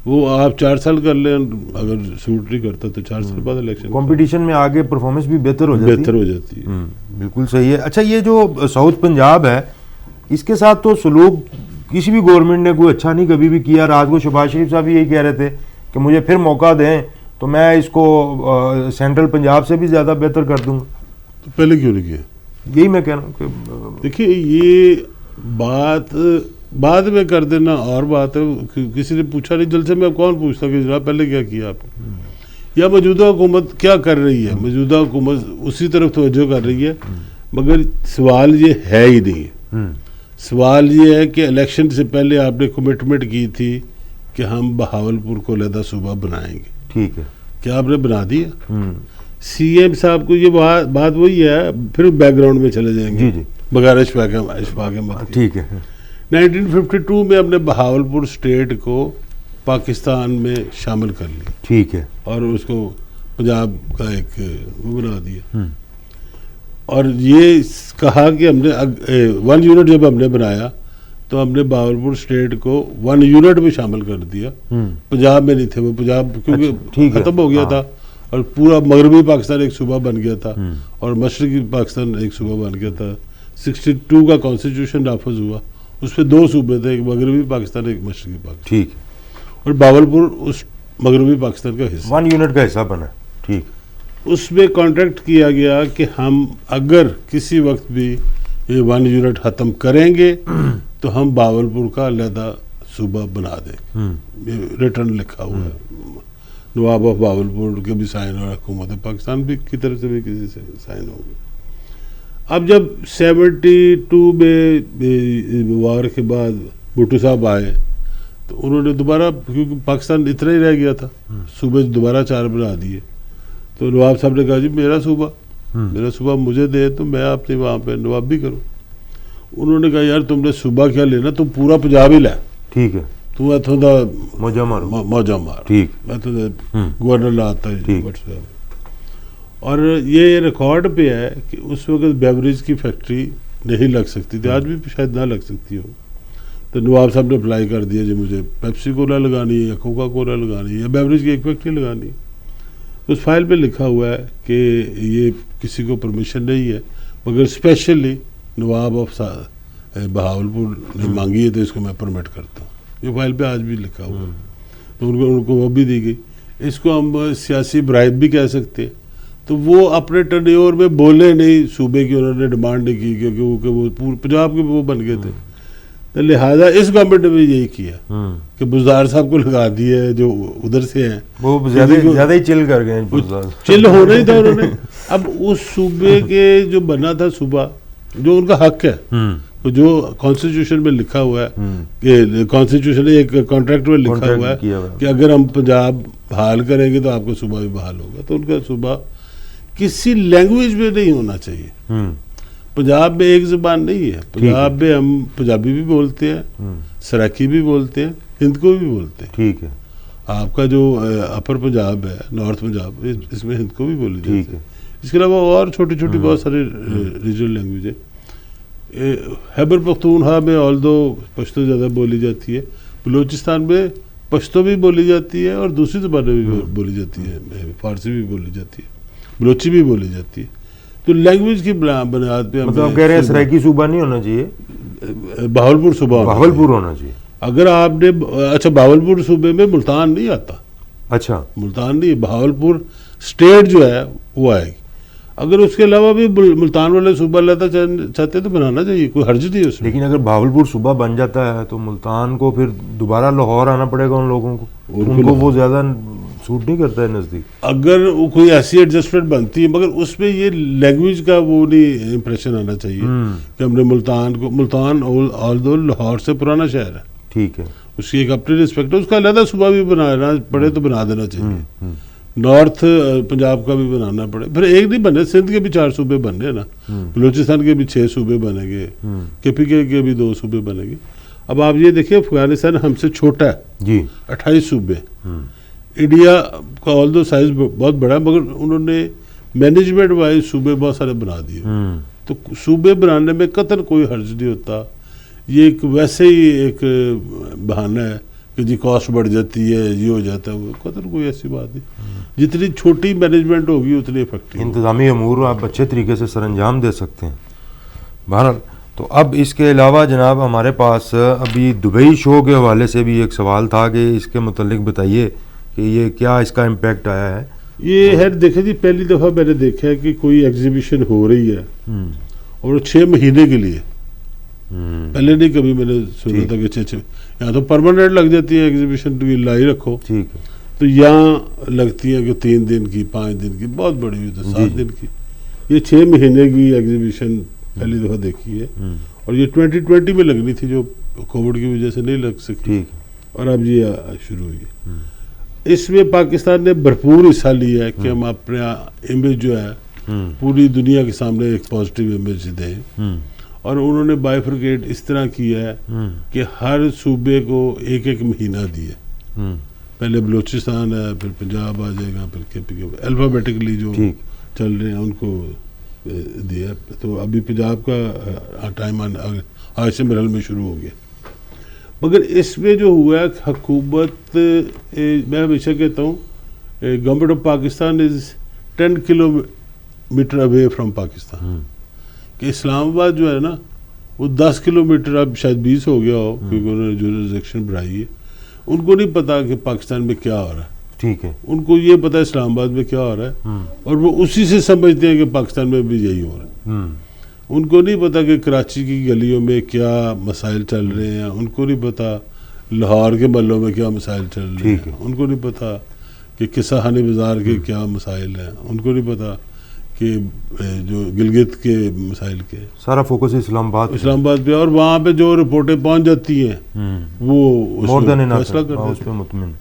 وہ آپ 4 سال کر لیں, اگر سوٹ نہیں کرتا تو 4 سال بعد الیکشن کمپٹیشن میں آگے پرفارمنس بھی بہتر ہو جاتی ہے. بالکل صحیح ہے. اچھا, یہ جو ساؤتھ پنجاب ہے اس کے ساتھ تو سلوک کسی بھی گورنمنٹ نے کوئی اچھا نہیں کبھی بھی کیا. رات کو شہباز شریف صاحب یہی کہہ رہے تھے کہ مجھے پھر موقع دیں تو میں اس کو سینٹرل پنجاب سے بھی زیادہ بہتر کر دوں گا. تو پہلے کیوں نہیں کیا؟ یہی میں کہہ رہا ہوں کہ دیکھیے یہ بات بعد میں کر دینا اور بات ہے. کسی نے پوچھا نہیں جلسے میں, کون پوچھتا کہ جناب پہلے کیا کیا آپ نے, یا موجودہ حکومت کیا کر رہی ہے. موجودہ حکومت اسی طرف توجہ کر رہی ہے, مگر سوال یہ ہے ہی نہیں. سوال یہ ہے کہ الیکشن سے پہلے آپ نے کمٹمنٹ کی تھی کہ ہم بہاولپور کو علیحدہ صوبہ بنائیں گے. ٹھیک ہے, کیا آپ نے بنا دیا؟ سی ایم صاحب کو یہ بات وہی ہے, پھر بیک گراؤنڈ میں چلے جائیں گے بغیر اشفاق احمد. ٹھیک ہے, 1952 میں ہم نے بہاولپور اسٹیٹ کو پاکستان میں شامل کر لی. ٹھیک ہے, اور اس کو پنجاب کا ایک وہ بنا دیا. اور یہ کہا کہ ہم نے 1 یونٹ جب ہم نے بنایا تو ہم نے باولپور اسٹیٹ کو 1 یونٹ میں شامل کر دیا. پنجاب میں نہیں تھے وہ, پنجاب کیونکہ ختم ہو گیا تھا, اور پورا مغربی پاکستان ایک صوبہ بن گیا تھا, اور مشرقی پاکستان ایک صوبہ بن گیا تھا. 62 کا کانسٹیٹیوشن نافذ ہوا, اس پہ 2 صوبے تھے, ایک مغربی پاکستان ایک مشرقی پاکستان. ٹھیک. اور باولپور اس مغربی پاکستان کا حصہ, 1 یونٹ کا حصہ بنا. ٹھیک. اس میں کانٹریکٹ کیا گیا کہ ہم اگر کسی وقت بھی یہ 1 یونٹ ختم کریں گے تو ہم باولپور کا علیحدہ صوبہ بنا دیں. یہ ریٹرن لکھا ہوا ہے, نواب آف باولپور کے بھی سائن اور حکومت پاکستان بھی کی طرف سے بھی کسی سے سائن ہوگی. اب جب 72 میں وار کے بعد بھٹو صاحب آئے تو انہوں نے دوبارہ, کیونکہ پاکستان اتنا ہی رہ گیا تھا, صوبے دوبارہ 4 بنا دیے. تو نواب صاحب نے کہا جی میرا صوبہ مجھے دے تو میں اپنے وہاں پہ نواب بھی کروں. انہوں نے کہا یار تم نے صوبہ کیا لینا, تم پورا پنجاب ہی لے. ٹھیک ہے. تو میں تھوڑا موجہ مار. ٹھیک. میں تو گورنر لاتا ہے. اور یہ ریکارڈ پہ ہے کہ اس وقت بیوریج کی فیکٹری نہیں لگ سکتی تھی, آج بھی شاید نہ لگ سکتی ہو. تو نواب صاحب نے اپلائی کر دیا جی مجھے پیپسی کولا لگانی ہے یا کوکا کولا لگانی ہے یا بیوریج کی ایک فیکٹری لگانی ہے. اس فائل پہ لکھا ہوا ہے کہ یہ کسی کو پرمیشن نہیں ہے, مگر اسپیشلی نواب آف بہاولپور نے مانگی ہے تو اس کو میں پرمٹ کرتا ہوں. یہ فائل پہ آج بھی لکھا ہوا ہے. تو ان کو وہ بھی دی گئی. اس کو ہم سیاسی برائب بھی کہہ سکتے ہیں. تو وہ اپنے ٹرنیور میں بولے نہیں, صوبے کی انہوں نے ڈیمانڈ نہیں کی کیونکہ وہ پورے پنجاب کے وہ بن گئے تھے. لہٰذا اس گورنمنٹ نے بھی یہی کیا کہ بزدار صاحب کو لگا دیے جو ادھر سے ہیں, وہ زیادہ ہی چل کر گئے. چل ہونا ہی تھا انہوں نے. اب اس صوبے کے جو بنا تھا صوبہ, جو ان کا حق ہے, جو کانسٹیٹیوشن میں لکھا ہوا ہے کہ کانسٹیٹیوشن ایک کانٹریکٹ میں لکھا ہوا ہے کہ اگر ہم پنجاب بحال کریں گے تو آپ کا صوبہ بھی بحال ہوگا. تو ان کا صوبہ کسی لینگویج میں نہیں ہونا چاہیے. پنجاب میں ایک زبان نہیں ہے. پنجاب میں ہم پنجابی بھی بولتے ہیں, سرائکی بھی بولتے ہیں, ہند کو بھی بولتے ہیں. ٹھیک ہے. آپ کا جو اپر پنجاب ہے, نارتھ پنجاب, اس میں ہند کو بھی بولی جاتی ہے. اس کے علاوہ اور چھوٹی چھوٹی بہت سارے ریجنل لینگویج ہے. خیبر پختونخوا میں آلدو پشتو زیادہ بولی جاتی ہے. بلوچستان میں پشتو بھی بولی جاتی ہے اور دوسری زبانیں بھی بولی جاتی ہے, فارسی بھی بولی جاتی ہے, بلوچی بھی بولی جاتی ہے. تو لینگویج کی بنیاد پہ مطلب کہہ رہے ہیں سرائکی صوبہ نہیں ہونا چاہیے, بہاولپور صوبہ ہونا چاہیے. اگر آپ نے اچھا باولپور صوبے میں ملتان نہیں آتا. اچھا, ملتان نہیں, بہاولپور اسٹیٹ جو ہے وہ آئے گی. اگر اس کے علاوہ بھی ملتان والے صوبہ لیتا چاہتے تو بنانا چاہیے, کوئی حرج نہیں ہے اس میں. لیکن اگر بہاولپور صوبہ بن جاتا ہے تو ملتان کو پھر دوبارہ لاہور آنا پڑے گا ان لوگوں کو, ان کو وہ زیادہ سوٹ نہیں کرتا ہے نزدیک. اگر کوئی ایسی ایڈجسٹمنٹ بنتی ہے, مگر اس میں یہ لینگویج کا وہ نہیں امپریشن آنا چاہیے کہ ہم نے ملتان آلدو لاہور سے پرانا شہر ہے. ٹھیک ہے. اس کی ایک اپنی رسپیکٹ ہے, اس کا علیحدہ صوبہ بھی بنانا پڑے تو بنا دینا چاہیے. نارتھ پنجاب کا بھی بنانا پڑے. پھر ایک نہیں بنے, سندھ کے بھی 4 صوبے بننے نا, بلوچستان کے بھی 6 صوبے بنیں گے, KPK کے بھی 2 صوبے بنیں گے. اب آپ یہ دیکھیں افغانستان ہم سے چھوٹا ہے جی, 28 صوبے. انڈیا کا آلدو سائز بہت بڑا ہے, مگر انہوں نے مینجمنٹ وائز صوبے بہت سارے بنا دیے. تو صوبے بنانے میں قطعاً کوئی حرج نہیں ہوتا. یہ ایک ویسے ہی ایک بہانہ ہے کہ جی کاسٹ بڑھ جاتی ہے, یہ ہو جاتا ہے, وہ قطعاً کوئی ایسی بات نہیں. جتنی چھوٹی مینجمنٹ ہوگی اتنی افیکٹو. انتظامی امور آپ اچھے طریقے سے سر انجام دے سکتے ہیں. بہرحال تو اب اس کے علاوہ جناب ہمارے پاس ابھی دبئی شو کے حوالے سے بھی ایک سوال تھا کہ اس کے متعلق بتائیے کہ یہ کیا اس کا امپیکٹ آیا ہے. یہ ہے دیکھیں جی, پہلی دفعہ میں نے دیکھا ہے کہ کوئی ایگزیبیشن ہو رہی ہے اور 6 مہینے کے لیے. پہلے نہیں کبھی میں نے سنا تھا کہ 6 یہاں تو پرماننٹ لگ جاتی ہے ایگزیبیشن, تو لائی رکھو. ٹھیک ہے. تو یہاں لگتی ہے کہ 3 دن کی, 5 دن کی, بہت بڑی ہوئی تو 7 دن کی. یہ 6 مہینے کی ایگزیبیشن پہلی دفعہ دیکھی ہے, اور یہ 2020 میں لگنی تھی جو کووڈ کی وجہ سے نہیں لگ سکتی, اور اب یہ شروع ہوئی ہے. اس میں پاکستان نے بھرپور حصہ لیا ہے کہ ہم اپنا امیج جو ہے پوری دنیا کے سامنے ایک پازیٹیو امیج دیں. اور انہوں نے بائیفرکیٹ اس طرح کیا ہے کہ ہر صوبے کو 1 مہینہ دیا. پہلے بلوچستان ہے, پھر پنجاب آ جائے گا, پھر KPK, الفابیٹکلی جو چل رہے ہیں ان کو دیا. تو ابھی پنجاب کا ٹائم آج سے مرحل میں شروع ہو گیا. مگر اس میں جو ہوا ہے حکومت، میں ہمیشہ کہتا ہوں government of Pakistan is 10 kilometre away from Pakistan, کہ اسلام آباد جو ہے نا وہ 10 کلومیٹر، اب شاید 20 ہو گیا ہو کیونکہ انہوں نے جورسڈکشن بڑھائی ہے. ان کو نہیں پتا کہ پاکستان میں کیا ہو رہا ہے. ٹھیک ہے. ان کو یہ پتا ہے اسلام آباد میں کیا ہو رہا ہے، اور وہ اسی سے سمجھتے ہیں کہ پاکستان میں بھی یہی ہو رہا ہے. ان کو نہیں پتا کہ کراچی کی گلیوں میں کیا مسائل چل رہے ہیں، ان کو نہیں پتا لاہور کے محلوں میں کیا مسائل چل رہے ہیں، ان کو نہیں پتا کہ قصہ خانی بازار کے کیا مسائل ہیں، ان کو نہیں پتا کہ جو گلگت کے مسائل کے. سارا فوکس اسلام آباد پہ، اور وہاں پہ جو رپورٹیں پہنچ جاتی ہیں وہ فیصلہ کرتے ہیں.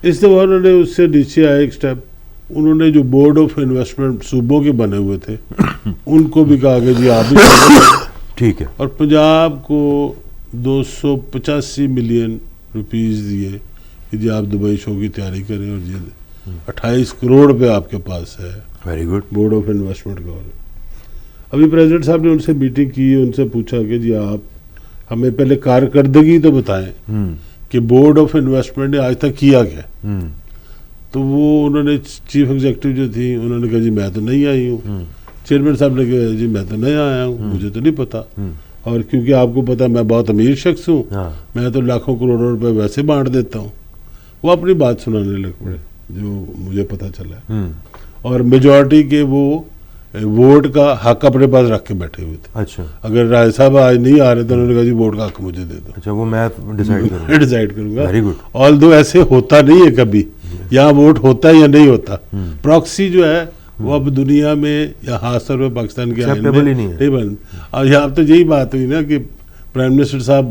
اس دفعہ انہوں نے اس سے نیچے آئے ایک سٹیپ، انہوں نے جو بورڈ آف انویسٹمنٹ صوبوں کے بنے ہوئے تھے ان کو بھی کہا کہ جی آپ بھی ٹھیک ہے، اور پنجاب کو 285 ملین روپیز دیے کہ جی آپ دبئی شو کی تیاری کریں، اور جی 28 کروڑ پہ آپ کے پاس ہے. Very good. Board of investment کا. ابھی پریزیڈنٹ صاحب نے ان سے میٹنگ کی، ان سے پوچھا کہ جی آپ ہمیں پہلے کارکردگی تو بتائیں کہ بورڈ آف انویسٹمنٹ نے آج تک کیا کیا. تو وہ انہوں نے چیف ایگزیکٹو جو تھی انہوں نے کہا جی میں تو نہیں آئی ہوں. چیئرمین صاحب نے کہا جی میں تو نہیں آیا ہوں، مجھے تو نہیں پتا، اور کیونکہ آپ کو پتا میں بہت امیر شخص ہوں، میں تو لاکھوں کروڑوں روپے ویسے بانٹ دیتا ہوں. وہ اپنی بات سنانے لگ پڑے جو مجھے پتا چلا، اور میجورٹی کے وہ ووٹ کا حق اپنے پاس رکھ کے بیٹھے ہوئے تھے. اچھا، اگر رائے صاحب آج نہیں آ رہے تو انہوں نے کہا جی ووٹ کا حق مجھے دے دو. اچھا، وہ میں ڈیسائیڈ کروں گا. Very good. آلدو ایسے ہوتا نہیں ہے کبھی، یہاں ووٹ ہوتا ہے یا نہیں ہوتا. پراکسی جو ہے وہ اب دنیا میں یا خاص طور پہ پاکستان کے آئین میں نہیں بن. اور یہاں تو یہی بات ہوئی نا کہ پرائم منسٹر صاحب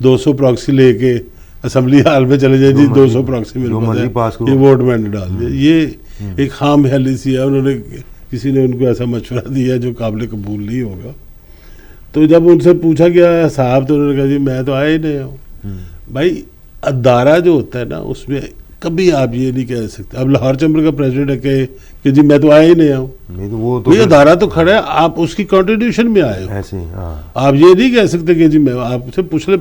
200 پراکسی لے کے اسمبلی ہال میں چلے جائیں، جی 200 پراکسی میرے پاس ہے، یہ ووٹ میں نے ڈال دیا. یہ ایک خام خیالی سی ہے. انہوں نے کسی نے ان کو ایسا مشورہ دیا جو قابل قبول نہیں ہوگا. تو جب ان سے پوچھا گیا صاحب تو انہوں نے کہا جی میں تو آیا ہی نہیں ہوں. بھائی ادارہ جو ہوتا ہے نا اس میں کبھی آپ یہ نہیں کہہ سکتے. اب لاہور چیمبر کا پریزیڈنٹ ہے کہ جی میں تو آیا ہی نہیں ہوں. وہ ادارہ تو کھڑا ہے، آپ اس کی کنٹریبیوشن میں آئے ہو. آپ یہ نہیں کہہ سکتے کہ جی میں آپ سے پچھلے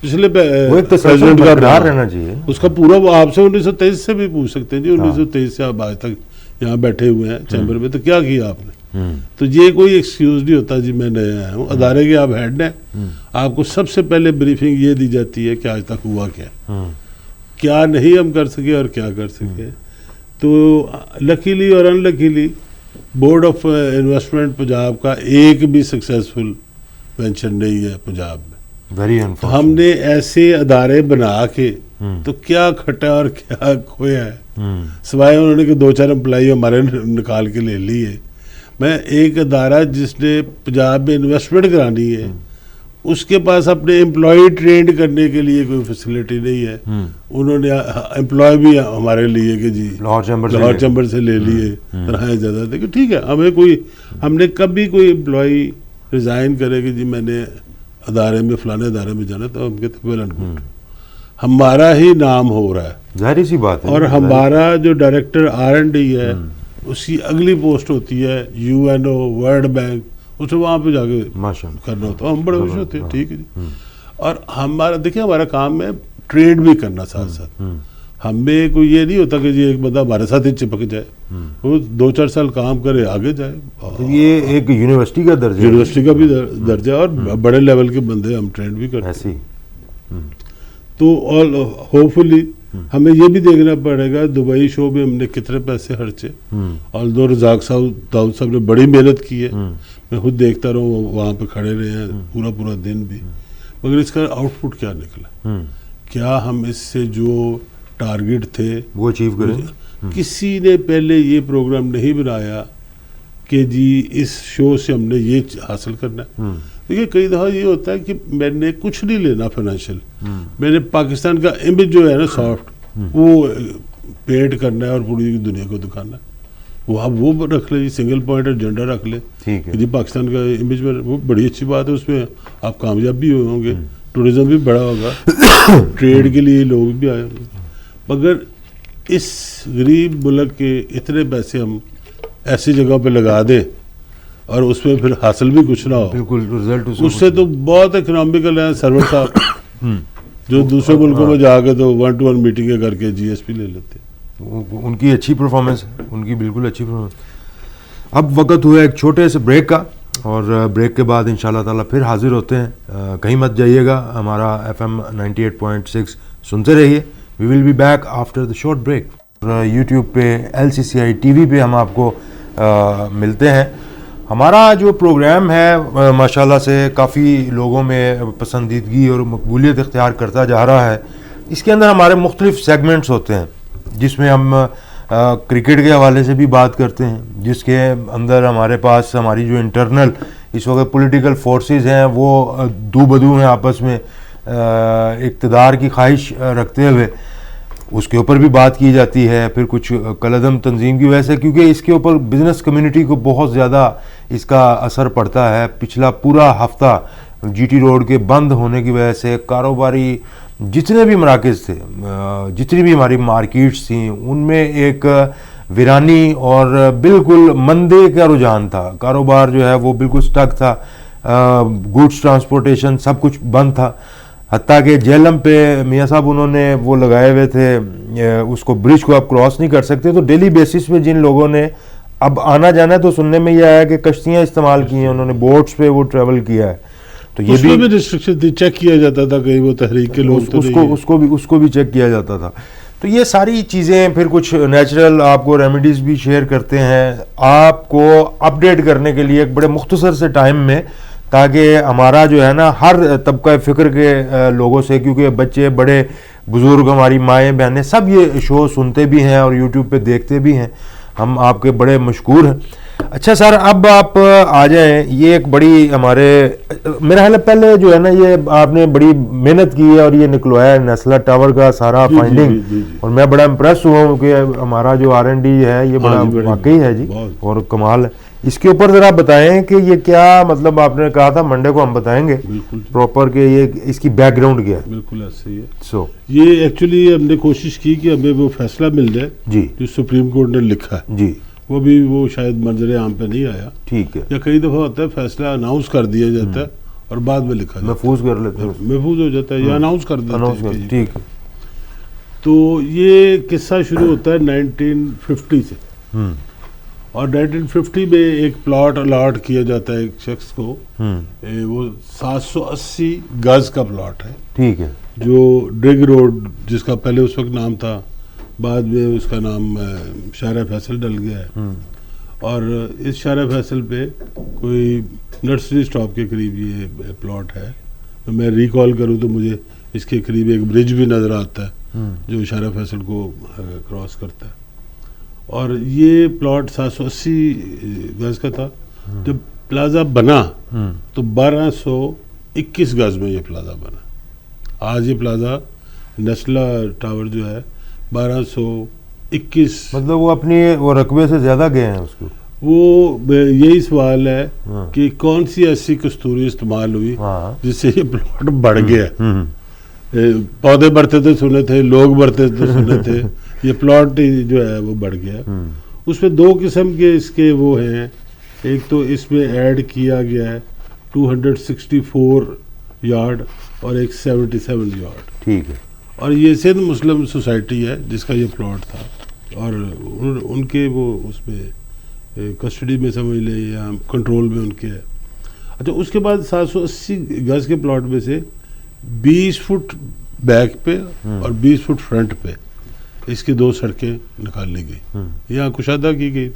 پریزیڈنٹ کا رہنا چاہیے اس کا پورا، وہ آپ سے 1923 سے بھی پوچھ سکتے ہیں جی 1923 سے آپ آج تک یہاں بیٹھے ہوئے ہیں چیمبر میں، تو کیا کیا آپ نے. تو یہ کوئی ایکسکیوز نہیں ہوتا جی میں نیا آیا ہوں. ادارے کے آپ ہیڈ ہیں، آپ کو سب سے پہلے بریفنگ یہ دی جاتی ہے کہ آج تک ہوا کیا نہیں ہم کر سکے اور کیا کر سکے. تو لکیلی اور unluckily board of investment Punjab کا ایک بھی سکسیسفل وینچر نہیں ہے پنجاب میں. ہم نے ایسے ادارے بنا کے تو کیا کھٹا اور کیا کھویا ہے، سوائے انہوں نے کہ 2-4 امپلائی ہمارے نکال کے لے لی ہے. میں ایک ادارہ جس نے پنجاب میں انویسٹمنٹ کرانی ہے اس کے پاس اپنے امپلائی ٹرینڈ کرنے کے لیے کوئی فیسلٹی نہیں ہے. انہوں نے امپلائی بھی ہمارے لیے کہ جی لاہور چیمبر سے لے لیے تنخواہیں زیادہ تھے کہ ٹھیک ہے. ہم نے کبھی کوئی امپلائی ریزائن کرے کہ جی میں نے ادارے میں فلانے ادارے میں جانا تو ہم کہتے ویل اینڈ گڈ، ہمارا ہی نام ہو رہا ہے، ظاہر سی بات ہے. اور ہمارا جو ڈائریکٹر R&D ہے اس کی اگلی پوسٹ ہوتی ہے UNO ورلڈ بینک، اسے وہاں پہ جا کے کرنا ہوتا ہے. ہم بڑے خوش ہوتے ہیں، ٹھیک ہے جی. اور ہمارا دیکھیں ہمارا کام ہے ٹریڈ بھی کرنا ساتھ ساتھ. ہمیں کوئی یہ نہیں ہوتا کہ جی ایک بندہ ہمارے ساتھ ہی چپک جائے، وہ 2-4 سال کام کرے آگے جائے. یہ ایک یونیورسٹی کا درجہ، یونیورسٹی کا بھی درجہ، اور بڑے لیول کے بندے ہم ٹرینڈ بھی کرتے ہیں. تو ہوپ فلی ہمیں یہ بھی دیکھنا پڑے گا دبئی شو میں ہم نے کتنے پیسے خرچے. اور دو رزاق صاحب داؤد صاحب نے بڑی محنت کی ہے، میں خود دیکھتا رہا ہوں، وہاں پہ کھڑے رہے ہیں پورا دن بھی. مگر اس کا آؤٹ پٹ کیا نکلا، کیا ہم اس سے جو ٹارگٹ تھے وہ اچیو کریں. کسی نے پہلے یہ پروگرام نہیں بنایا کہ جی اس شو سے ہم نے یہ حاصل کرنا ہے. دیکھیے کئی دفعہ یہ ہوتا ہے کہ میں نے کچھ نہیں لینا فائنینشیل، میں نے پاکستان کا امیج جو ہے نا سافٹ وہ پیٹ کرنا ہے اور پوری دنیا کو دکھانا ہے. وہ آپ وہ رکھ لیں جی، سنگل پوائنٹ ایجنڈا رکھ لیں جی پاکستان کا امیج میں، وہ بڑی اچھی بات ہے. اس میں آپ کامیاب بھی ہوئے ہوں گے، ٹورزم بھی بڑا ہوگا، ٹریڈ کے لیے لوگ بھی آئے ہوں گے. مگر اس غریب ملک کے اتنے پیسے ہم ایسی جگہ پہ لگا دیں اور اس میں پھر حاصل بھی کچھ نہ ہو، بالکل رزلٹ اس سے تو بہت اکنامیکل ہے. سرور صاحب جو دوسرے ملکوں میں جا کے تو 1-to-1 میٹنگیں کر کے جی ایس پی لے لیتے ہیں. ان کی اچھی پرفارمنس ہے, ان کی بالکل اچھی پرفارمنس. اب وقت ہوا ایک چھوٹے سے بریک کا, اور بریک کے بعد انشاءاللہ تعالیٰ پھر حاضر ہوتے ہیں. کہیں مت جائیے گا, ہمارا FM 98.6 سنتے رہیے. We will be back after the short break. YouTube پہ LCCI TV پہ ہم آپ کو ملتے ہیں. ہمارا جو پروگرام ہے ماشاءاللہ سے کافی لوگوں میں پسندیدگی اور مقبولیت اختیار کرتا جا رہا ہے. اس کے اندر ہمارے مختلف سیگمنٹس ہوتے ہیں, جس میں ہم کرکٹ کے حوالے سے بھی بات کرتے ہیں, جس کے اندر ہمارے پاس ہماری جو انٹرنل اس وقت پولیٹیکل فورسز ہیں وہ دو بدو ہیں آپس میں اقتدار کی خواہش رکھتے ہوئے, اس کے اوپر بھی بات کی جاتی ہے. پھر کچھ کالعدم تنظیم کی وجہ سے, کیونکہ اس کے اوپر بزنس کمیونٹی کو بہت زیادہ اس کا اثر پڑتا ہے. پچھلا پورا ہفتہ GT روڈ کے بند ہونے کی وجہ سے کاروباری جتنے بھی مراکز تھے, جتنی بھی ہماری مارکیٹس تھیں, ان میں ایک ویرانی اور بالکل مندے کا رجحان تھا. کاروبار جو ہے وہ بالکل سٹک تھا, گوڈس ٹرانسپورٹیشن سب کچھ بند تھا. حتیٰ کہ جہلم پہ میاں صاحب انہوں نے وہ لگائے ہوئے تھے, اس کو برج کو آپ کراس نہیں کر سکتے. تو ڈیلی بیسس پہ جن لوگوں نے اب آنا جانا ہے, تو سننے میں یہ آیا کہ کشتیاں استعمال کی ہیں انہوں نے, بوٹس پہ وہ ٹریول کیا ہے. تو یہ بھی ریسٹرکشن تھی, چیک کیا جاتا تھا کہیں وہ تحریک کے لوگ اس کو بھی چیک کیا جاتا تھا. تو یہ ساری چیزیں, پھر کچھ نیچرل آپ کو ریمیڈیز بھی شیئر کرتے ہیں آپ کو اپڈیٹ کرنے کے لیے ایک بڑے مختصر سے ٹائم میں, تاکہ ہمارا جو ہے نا ہر طبقہ فکر کے لوگوں سے, کیونکہ بچے بڑے بزرگ ہماری مائیں بہنیں سب یہ شو سنتے بھی ہیں اور یوٹیوب پہ دیکھتے بھی ہیں. ہم آپ کے بڑے مشکور ہیں. اچھا سر, اب آپ آ جائیں. یہ ایک بڑی ہمارے میرا خیال ہے پہلے جو ہے نا یہ آپ نے بڑی محنت کی ہے اور یہ نکلوایا ہے نیسلا ٹاور کا سارا فائنڈنگ, اور میں بڑا امپریس ہوا ہوں کہ ہمارا جو R&D ہے یہ بڑا واقعی ہے جی, اور کمال ہے. اس کے اوپر ذرا بتائیں کہ یہ کیا مطلب, آپ نے کہا تھا منڈے کو ہم بتائیں گے پراپر کہ یہ اس کی بیک گراؤنڈ کیا ہے. بالکل ایسے ہی ہے. یہ ایکچولی ہم نے کوشش کی کہ ہمیں وہ فیصلہ مل جائے جی جو سپریم کورٹ نے لکھا ہے جی, وہ بھی وہ شاید منظر عام پہ نہیں آیا. ٹھیک ہے. یا کئی دفعہ ہوتا ہے فیصلہ اناؤنس کر دیا جاتا ہے اور بعد میں لکھا محفوظ کر لیتے ہیں, محفوظ ہو جاتا ہے یا اناؤنس کر دیتے ہیں. ٹھیک ہے. تو یہ قصہ شروع ہوتا ہے 1950 سے, اور 1950 میں ایک پلاٹ الاٹ کیا جاتا ہے ایک شخص کو, وہ 780 گز کا پلاٹ ہے. ٹھیک ہے. جو ڈرگ روڈ جس کا پہلے اس وقت نام تھا, بعد میں اس کا نام شارع فیصل ڈل گیا ہے. اور اس شارع فیصل پہ کوئی نرسری اسٹاپ کے قریب یہ پلاٹ ہے. تو میں ریکال کروں تو مجھے اس کے قریب ایک برج بھی نظر آتا ہے جو شارع فیصل کو کراس کرتا ہے. اور یہ پلاٹ 780 گز کا تھا. جب پلازا بنا تو 1221 گز میں یہ پلازا بنا. آج یہ پلازا نیسلا ٹاور جو ہے 1221, مطلب وہ اپنی وہ رقبے سے زیادہ گئے ہیں اس کو. وہ یہی سوال ہے کہ کون سی ایسی کستوری استعمال ہوئی جس سے یہ پلاٹ بڑھ گیا. پودے بڑھتے تو سنے تھے, لوگ بڑھتے تو سنے تھے, یہ پلاٹ جو ہے وہ بڑھ گیا. اس میں دو قسم کے اس کے وہ ہیں. ایک تو اس میں ایڈ کیا گیا ہے 264 یارڈ اور ایک 77 یارڈ. ٹھیک ہے. اور یہ سندھ مسلم سوسائٹی ہے جس کا یہ پلاٹ تھا, اور ان کے وہ اس میں کسٹڈی میں سمجھ لیں یا کنٹرول میں ان کے ہے. اچھا, اس کے بعد 780 گز کے پلاٹ میں سے 20 فٹ بیک پہ اور 20 فٹ فرنٹ پہ اس کی 2 سڑکیں نکال لی گئی, یہاں کشادہ کی گئی.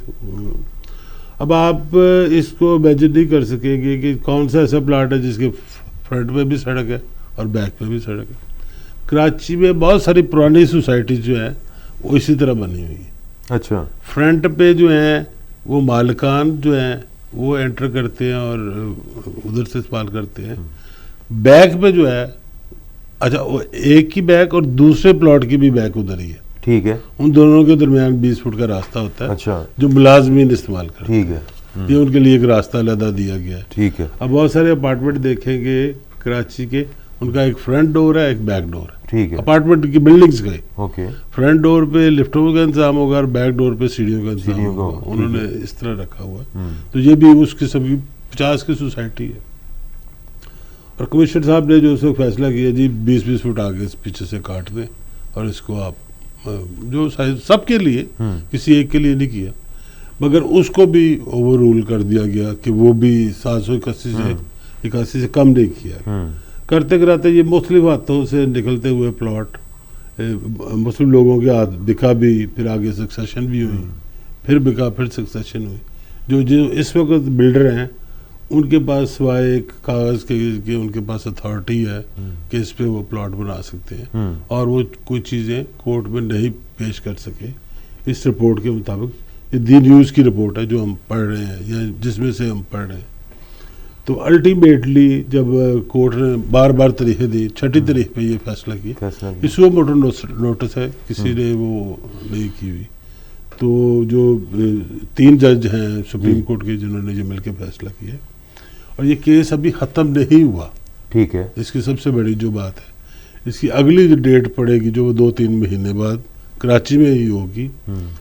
اب آپ اس کو امیجن نہیں کر سکیں گے کہ کون سا ایسا پلاٹ ہے جس کے فرنٹ پہ بھی سڑک ہے اور بیک پہ بھی سڑک ہے. کراچی میں بہت ساری پرانی سوسائٹیز جو ہیں وہ اسی طرح بنی ہوئی ہیں. اچھا. فرنٹ پہ جو ہیں وہ مالکان جو ہیں وہ انٹر کرتے ہیں اور ادھر سے استعمال کرتے ہیں. بیک پہ جو ہے, اچھا ایک کی بیک اور دوسرے پلاٹ کی بھی بیک ادھر ہی ہے. ٹھیک ہے. ان دونوں کے درمیان 20 فٹ کا راستہ ہوتا ہے. اچھا. جو ملازمین استعمال کرتے ہیں. ٹھیک ہے. یہ ان کے لیے ایک راستہ علیحدہ دیا گیا ہے. ٹھیک ہے. اب بہت سارے اپارٹمنٹ دیکھیں گے کراچی کے, ان کا ایک فرنٹ ڈور ہے ایک بیک ڈور ہے. ٹھیک ہے. اپارٹمنٹ کی بلڈنگز گئے. اوکے. فرنٹ ڈور پہ لفٹوں کا انتظام ہوگا اور بیک ڈور پہ سیڑھیوں کا انتظام ہوگا. انہوں نے اس طرح رکھا ہوا ہے. تو یہ بھی اس قسم کی 50 کی سوسائٹی ہے. اور کمشنر صاحب نے جو اس وقت فیصلہ کیا جی 20-20 فٹ آگے پیچھے سے کاٹ دیں اور اس کو آپ جو سب کے لیے کسی ایک کے لیے نہیں کیا، مگر اس کو بھی اوور رول کر دیا گیا کہ وہ بھی 781 سے کم نہیں کیا. کرتے کراتے یہ مختلف ہاتھوں سے نکلتے ہوئے پلاٹ مسلم لوگوں کے ہاتھ بکا بھی، پھر آگے سکسیشن بھی ہوئی، پھر بکا، پھر سکسیشن ہوئی. جو اس وقت بلڈر ہیں ان کے پاس سوائے ایک کاغذ کے ان کے پاس اتھارٹی ہے کہ اس پہ وہ پلاٹ بنا سکتے ہیں، اور وہ کوئی چیزیں کورٹ میں نہیں پیش کر سکے. اس رپورٹ کے مطابق، یہ دی نیوز کی رپورٹ ہے جو ہم پڑھ رہے ہیں یا جس میں سے ہم پڑھ رہے ہیں. تو الٹیمیٹلی جب کورٹ نے بار بار تاریخیں دی، 6ٹھی تاریخ پہ یہ فیصلہ کیا. ایشو موٹر نوٹس ہے، کسی نے وہ نہیں کی ہوئی. تو جو 3 جج ہیں سپریم کورٹ کے جنہوں نے یہ مل کے فیصلہ کیا، اور یہ کیس ابھی ختم نہیں ہوا. ٹھیک ہے. اس کی سب سے بڑی جو بات ہے، اس کی اگلی جو ڈیٹ پڑے گی جو 2-3 مہینے بعد کراچی میں ہی ہوگی،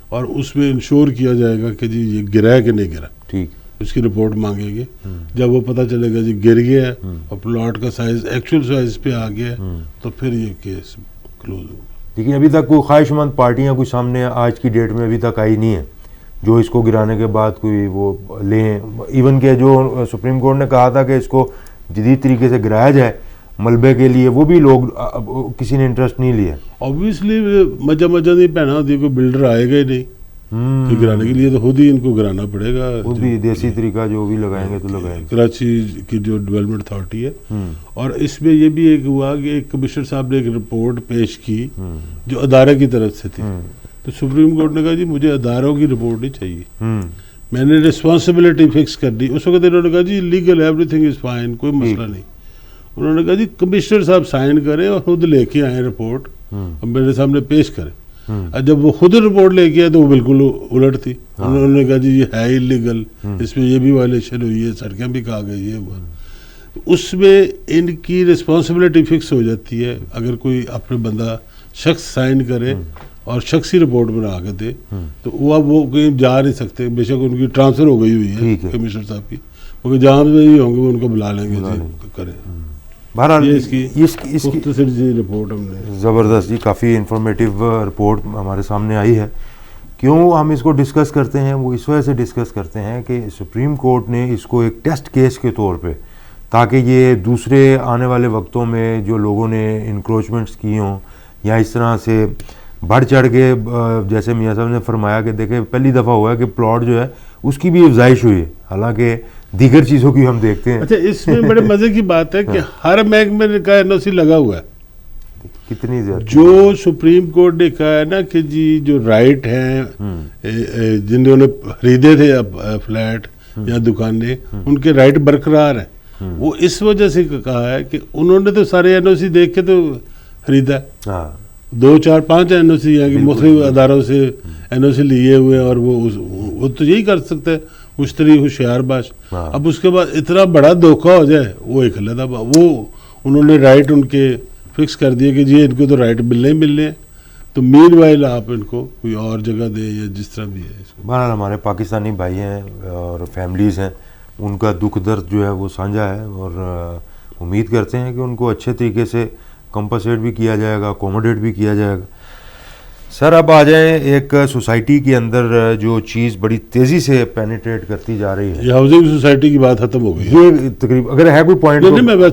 اور اس میں انشور کیا جائے گا کہ جی یہ گرا ہے کہ نہیں گرا. ٹھیک. اس کی رپورٹ مانگیں گے. جب وہ پتہ چلے گا جی گر گیا ہے اور پلاٹ کا سائز ایکچوئل سائز پہ آ گیا ہے، تو پھر یہ کیس کلوز ہوگا. لیکن ابھی تک کوئی خواہش مند پارٹیاں کوئی سامنے آج کی ڈیٹ میں ابھی تک آئی نہیں ہے جو اس کو گرانے کے بعد کوئی وہ لیں. ایون کہ جو سپریم کورٹ نے کہا تھا کہ اس کو جدید طریقے سے گرایا جائے ملبے کے لیے، وہ بھی لوگ کسی نے انٹرسٹ نہیں لیا. اوبیسلی مجہ نہیں پہنا ہوتی، کوئی بلڈر آئے گا ہی نہیں کہ گرانے کے لیے، تو خود ہی ان کو گرانا پڑے گا. خود بھی دیسی طریقہ جو بھی لگائیں گے تو لگائیں گے. کراچی کی جو ڈیولپمنٹ اتھارٹی ہے، اور اس میں یہ بھی ایک ہوا کہ ایک کمشنر صاحب نے ایک رپورٹ پیش کی جو ادارے کی طرف سے تھی. تو سپریم کورٹ نے کہا جی مجھے اداروں کی رپورٹ نہیں چاہیے، میں نے رسپانسبلٹی فکس کر دی. اس وقت انہوں نے کہا جی legal everything is fine, کوئی مسئلہ نہیں. انہوں نے کہا جی کمشنر صاحب سائن کریں اور خود لے کے آئیں رپورٹ اور میرے سامنے پیش کریں. جب وہ خود رپورٹ لے کے آئے تو وہ بالکل الٹ تھی. انہوں نے کہا جی یہ ہے انلیگل، اس میں یہ بھی وائلیشن ہوئی ہے، سڑکیں بھی کہا گئی، یہ ہوا. اس میں ان کی رسپانسبلٹی فکس ہو جاتی ہے. اگر کوئی اپنے بندہ شخص سائن کرے اور شخصی رپورٹ بنا کے دے تو وہ اب وہ کہیں جا نہیں سکتے. بے شک ان کی ٹرانسفر ہو گئی ہوئی ہے کمشنر صاحب کی، کیونکہ جہاں بھی ہوں گے وہ ان کو بلا لیں گے جی کریں. بہرحال اس کی رپورٹ ہم نے زبردست جی، کافی انفارمیٹیو رپورٹ ہمارے سامنے آئی ہے. کیوں ہم اس کو ڈسکس کرتے ہیں؟ وہ اس وجہ سے ڈسکس کرتے ہیں کہ سپریم کورٹ نے اس کو ایک ٹیسٹ کیس کے طور پہ، تاکہ یہ دوسرے آنے والے وقتوں میں جو لوگوں نے انکروچمنٹس کی ہوں یا اس طرح سے بڑھ چڑھ کے، جیسے میاں صاحب نے فرمایا کہ دیکھیں پہلی دفعہ ہوا ہے کہ پلاٹ جو ہے اس کی بھی افزائش ہوئی ہے، حالانکہ دیگر چیزوں کی ہم دیکھتے ہیں. اچھا اس میں بڑے مزے کی بات ہے کہ ہر محکمے نے کہا NOC لگا ہوا ہے. کتنی زیادہ جو سپریم کورٹ نے کہا ہے نا کہ جی جو رائٹ ہیں جنہوں نے خریدے تھے فلیٹ یا دکانیں، ان کے رائٹ برقرار ہیں. وہ اس وجہ سے کہا ہے کہ انہوں نے تو سارے NOC دیکھ کے تو خریدا ہے. 2-4-5 NOC ہیں کہ مختلف اداروں سے NOC لیے ہوئے، اور وہ تو یہی کر سکتے ہیں مشتری ہوشیار باش. اب اس کے بعد اتنا بڑا دھوکہ ہو جائے وہ ایک علیحدہ بات. وہ انہوں نے رائٹ ان کے فکس کر دیے کہ جی ان کو تو رائٹ ملنے ہیں، تو مین وائل آپ ان کو کوئی اور جگہ دیں یا جس طرح بھی ہے. بہرحال ہمارے پاکستانی بھائی ہیں اور فیملیز ہیں، ان کا دکھ درد جو ہے وہ سانجھا ہے، اور امید کرتے ہیں کہ ان کو اچھے طریقے سے کمپنسیٹ بھی کیا جائے گا، اکوموڈیٹ بھی کیا جائے گا. سر اب آ جائیں ایک سوسائٹی کے اندر جو چیز بڑی تیزی سے پینیٹریٹ کرتی جا رہی ہے، یہ ہاؤسنگ سوسائٹی کی بات ختم ہو گئی. یہ تقریباً اگر ہے کوئی پوائنٹ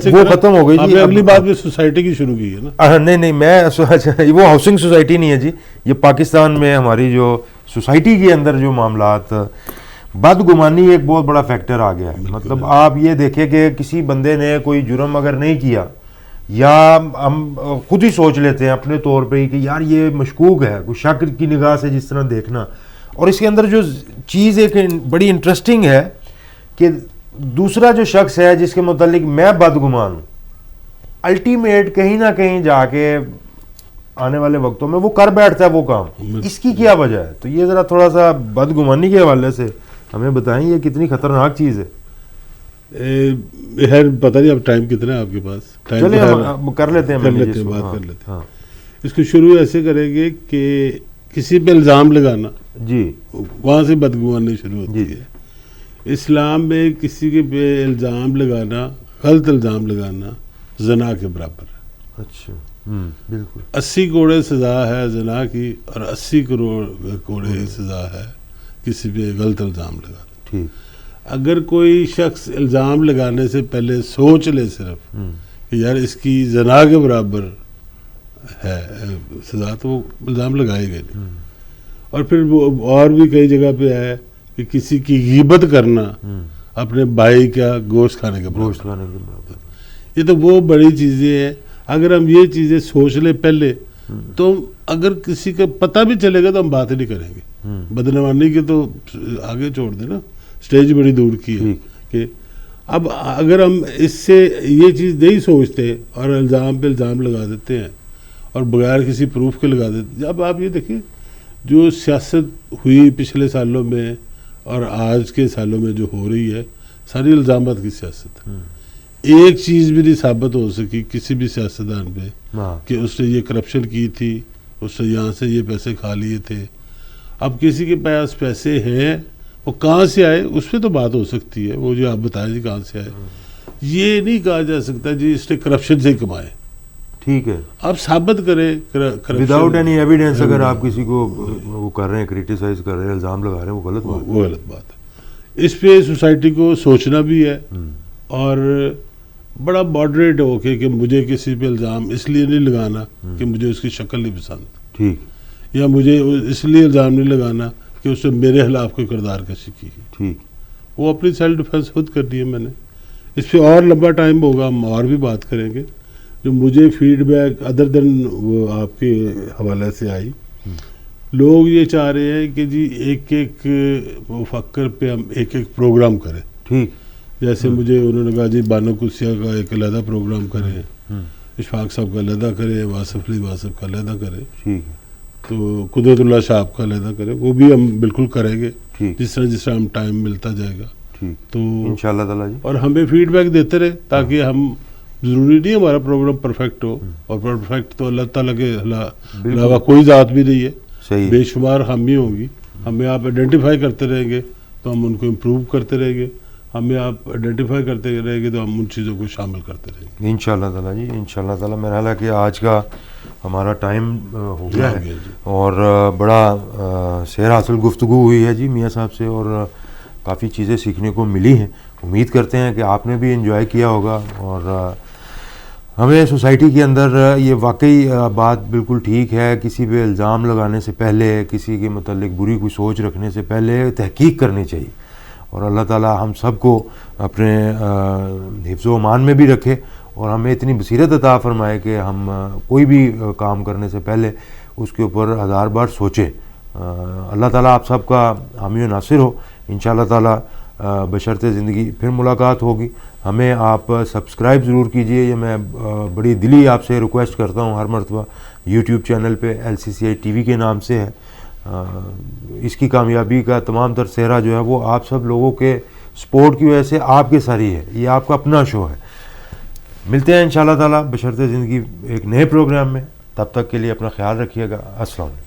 وہ ختم ہو گئی جی. اگلی بات بھی سوسائٹی کی شروع کی ہے نا. نہیں میں وہ ہاؤسنگ سوسائٹی نہیں ہے جی، یہ پاکستان میں ہماری جو سوسائٹی کے اندر جو معاملات، بدگمانی ایک بہت بڑا فیکٹر آ گیا ہے. مطلب آپ یہ دیکھیں کہ کسی بندے نے کوئی جرم اگر نہیں کیا، یا ہم خود ہی سوچ لیتے ہیں اپنے طور پہ ہی کہ یار یہ مشکوک ہے، کوئی شک کی نگاہ سے جس طرح دیکھنا. اور اس کے اندر جو چیز ایک بڑی انٹرسٹنگ ہے کہ دوسرا جو شخص ہے جس کے متعلق میں بدگمان ہوں، الٹیمیٹ کہیں نہ کہیں جا کے آنے والے وقتوں میں وہ کر بیٹھتا ہے وہ کام. اس کی کیا وجہ ہے؟ تو یہ ذرا تھوڑا سا بدگمانی کے حوالے سے ہمیں بتائیں یہ کتنی خطرناک چیز ہے. خیر پتہ نہیں اب ٹائم کتنا ہے آپ کے پاس؟ چلیں کر لیتے ہیں بات کر لیتے ہیں. اس کو شروع ایسے کریں گے کہ کسی پہ الزام لگانا، جی وہاں سے بدگمانی شروع ہوتی ہے. اسلام میں کسی کے پہ الزام لگانا غلط الزام لگانا زنا کے برابر ہے. اچھا بالکل. 80 کوڑے سزا ہے زنا کی اور 80 کروڑ کوڑے سزا ہے کسی پہ غلط الزام لگانا. ٹھیک. اگر کوئی شخص الزام لگانے سے پہلے سوچ لے صرف کہ یار اس کی زنا کے برابر ہے سزا تو وہ الزام لگائے گا نہیں. اور پھر وہ اور بھی کئی جگہ پہ ہے کہ کسی کی غیبت کرنا اپنے بھائی کا گوشت کھانے کا برابر. یہ تو وہ بڑی چیزیں ہیں. اگر ہم یہ چیزیں سوچ لیں پہلے تو اگر کسی کا پتہ بھی چلے گا تو ہم بات نہیں کریں گے. بدنوانی کے تو آگے چھوڑ دیں نا, سٹیج بڑی دور کی ہے کہ اب اگر ہم اس سے یہ چیز نہیں سوچتے اور الزام پہ الزام لگا دیتے ہیں اور بغیر کسی پروف کے لگا دیتے. جب آپ یہ دیکھیں جو سیاست ہوئی پچھلے سالوں میں اور آج کے سالوں میں جو ہو رہی ہے ساری الزامات کی سیاست ہے. ایک چیز بھی نہیں ثابت ہو سکی کسی بھی سیاستدان پہ کہ اس نے یہ کرپشن کی تھی, اس نے یہاں سے یہ پیسے کھا لیے تھے. اب کسی کے پاس پیسے ہیں وہ کہاں سے آئے اس پہ تو بات ہو سکتی ہے, وہ جو آپ بتائیں جی کہاں سے آئے. یہ نہیں کہا جا سکتا جی اس نے کرپشن سے کمائے. ٹھیک ہے, آپ ثابت کریں وداؤٹ اینی ایویڈینس. اگر آپ کسی کو وہ کر رہے ہیں کریٹیسائز کر رہے ہیں الزام لگا رہے ہیں وہ غلط بات ہے. اس پہ سوسائٹی کو سوچنا بھی ہے اور بڑا ماڈریٹ ہو کے کہ مجھے کسی پہ الزام اس لیے نہیں لگانا کہ مجھے اس کی شکل نہیں پسند. ٹھیک. یا مجھے اس لیے الزام نہیں لگانا کہ اس نے میرے خلاف کوئی کردار کشی کی. ٹھیک. وہ اپنی سیلف ڈیفense خود کر دی ہے میں نے. اس پہ اور لمبا ٹائم ہوگا, ہم اور بھی بات کریں گے. جو مجھے فیڈ بیک ادر دین وہ آپ کے حوالے سے آئی, لوگ یہ چاہ رہے ہیں کہ جی ایک ایک مفکر پہ ہم ایک ایک پروگرام کریں. ٹھیک. جیسے مجھے انہوں نے کہا جی بانو قدسیہ کا ایک علیحدہ پروگرام کریں, اشفاق صاحب کا علیحدہ کریں, واصف علی واصف کا علیحدہ کریں, ٹھیک, تو قدرت اللہ صاحب کا علیحدہ کریں. وہ بھی ہم بالکل کریں گے ٹھیک, جس طرح ہم ٹائم ملتا جائے گا. ٹھیک, تو انشاءاللہ تعالیٰ جی. اور ہمیں فیڈ بیک دیتے رہے تاکہ ہم, ضروری نہیں ہمارا پروگرام پرفیکٹ ہو, اور پرفیکٹ تو اللہ تعالیٰ کے علاوہ کوئی ذات بھی نہیں ہے. صحیح, بے شمار خامی ہوگی. ہمیں آپ آئیڈینٹیفائی کرتے رہیں گے تو ہم ان کو امپروو کرتے رہیں گے. ہمیں آپ آئیڈینٹیفائی کرتے رہیں گے تو ہم ان چیزوں کو شامل کرتے رہیں گے انشاءاللہ تعالیٰ جی. انشاءاللہ تعالیٰ میرا خیال ہے کہ آج کا ہمارا ٹائم ہو گیا ہے اور بڑا سیر حاصل گفتگو ہوئی ہے جی میاں صاحب سے, اور کافی چیزیں سیکھنے کو ملی ہیں. امید کرتے ہیں کہ آپ نے بھی انجوائے کیا ہوگا. اور ہمیں سوسائٹی کے اندر یہ واقعی بات بالکل ٹھیک ہے, کسی پہ الزام لگانے سے پہلے, کسی کے متعلق بری کوئی سوچ رکھنے سے پہلے تحقیق کرنی چاہیے. اور اللہ تعالیٰ ہم سب کو اپنے حفظ و امان میں بھی رکھے اور ہمیں اتنی بصیرت عطا فرمائے کہ ہم کوئی بھی کام کرنے سے پہلے اس کے اوپر 1000 بار سوچیں. اللہ تعالیٰ آپ سب کا حامی و ناصر ہو. انشاءاللہ تعالیٰ بشرط زندگی پھر ملاقات ہوگی. ہمیں آپ سبسکرائب ضرور کیجئے, یہ میں بڑی دلی آپ سے ریکویسٹ کرتا ہوں ہر مرتبہ. یوٹیوب چینل پہ LCCI TV کے نام سے ہے. اس کی کامیابی کا تمام تر سہرا جو ہے وہ آپ سب لوگوں کے سپورٹ کی وجہ سے آپ کے ساتھ ہی ہے. یہ آپ کا اپنا شو ہے. ملتے ہیں انشاءاللہ تعالیٰ بشرط زندگی ایک نئے پروگرام میں. تب تک کے لیے اپنا خیال رکھیے گا. السلام علیکم.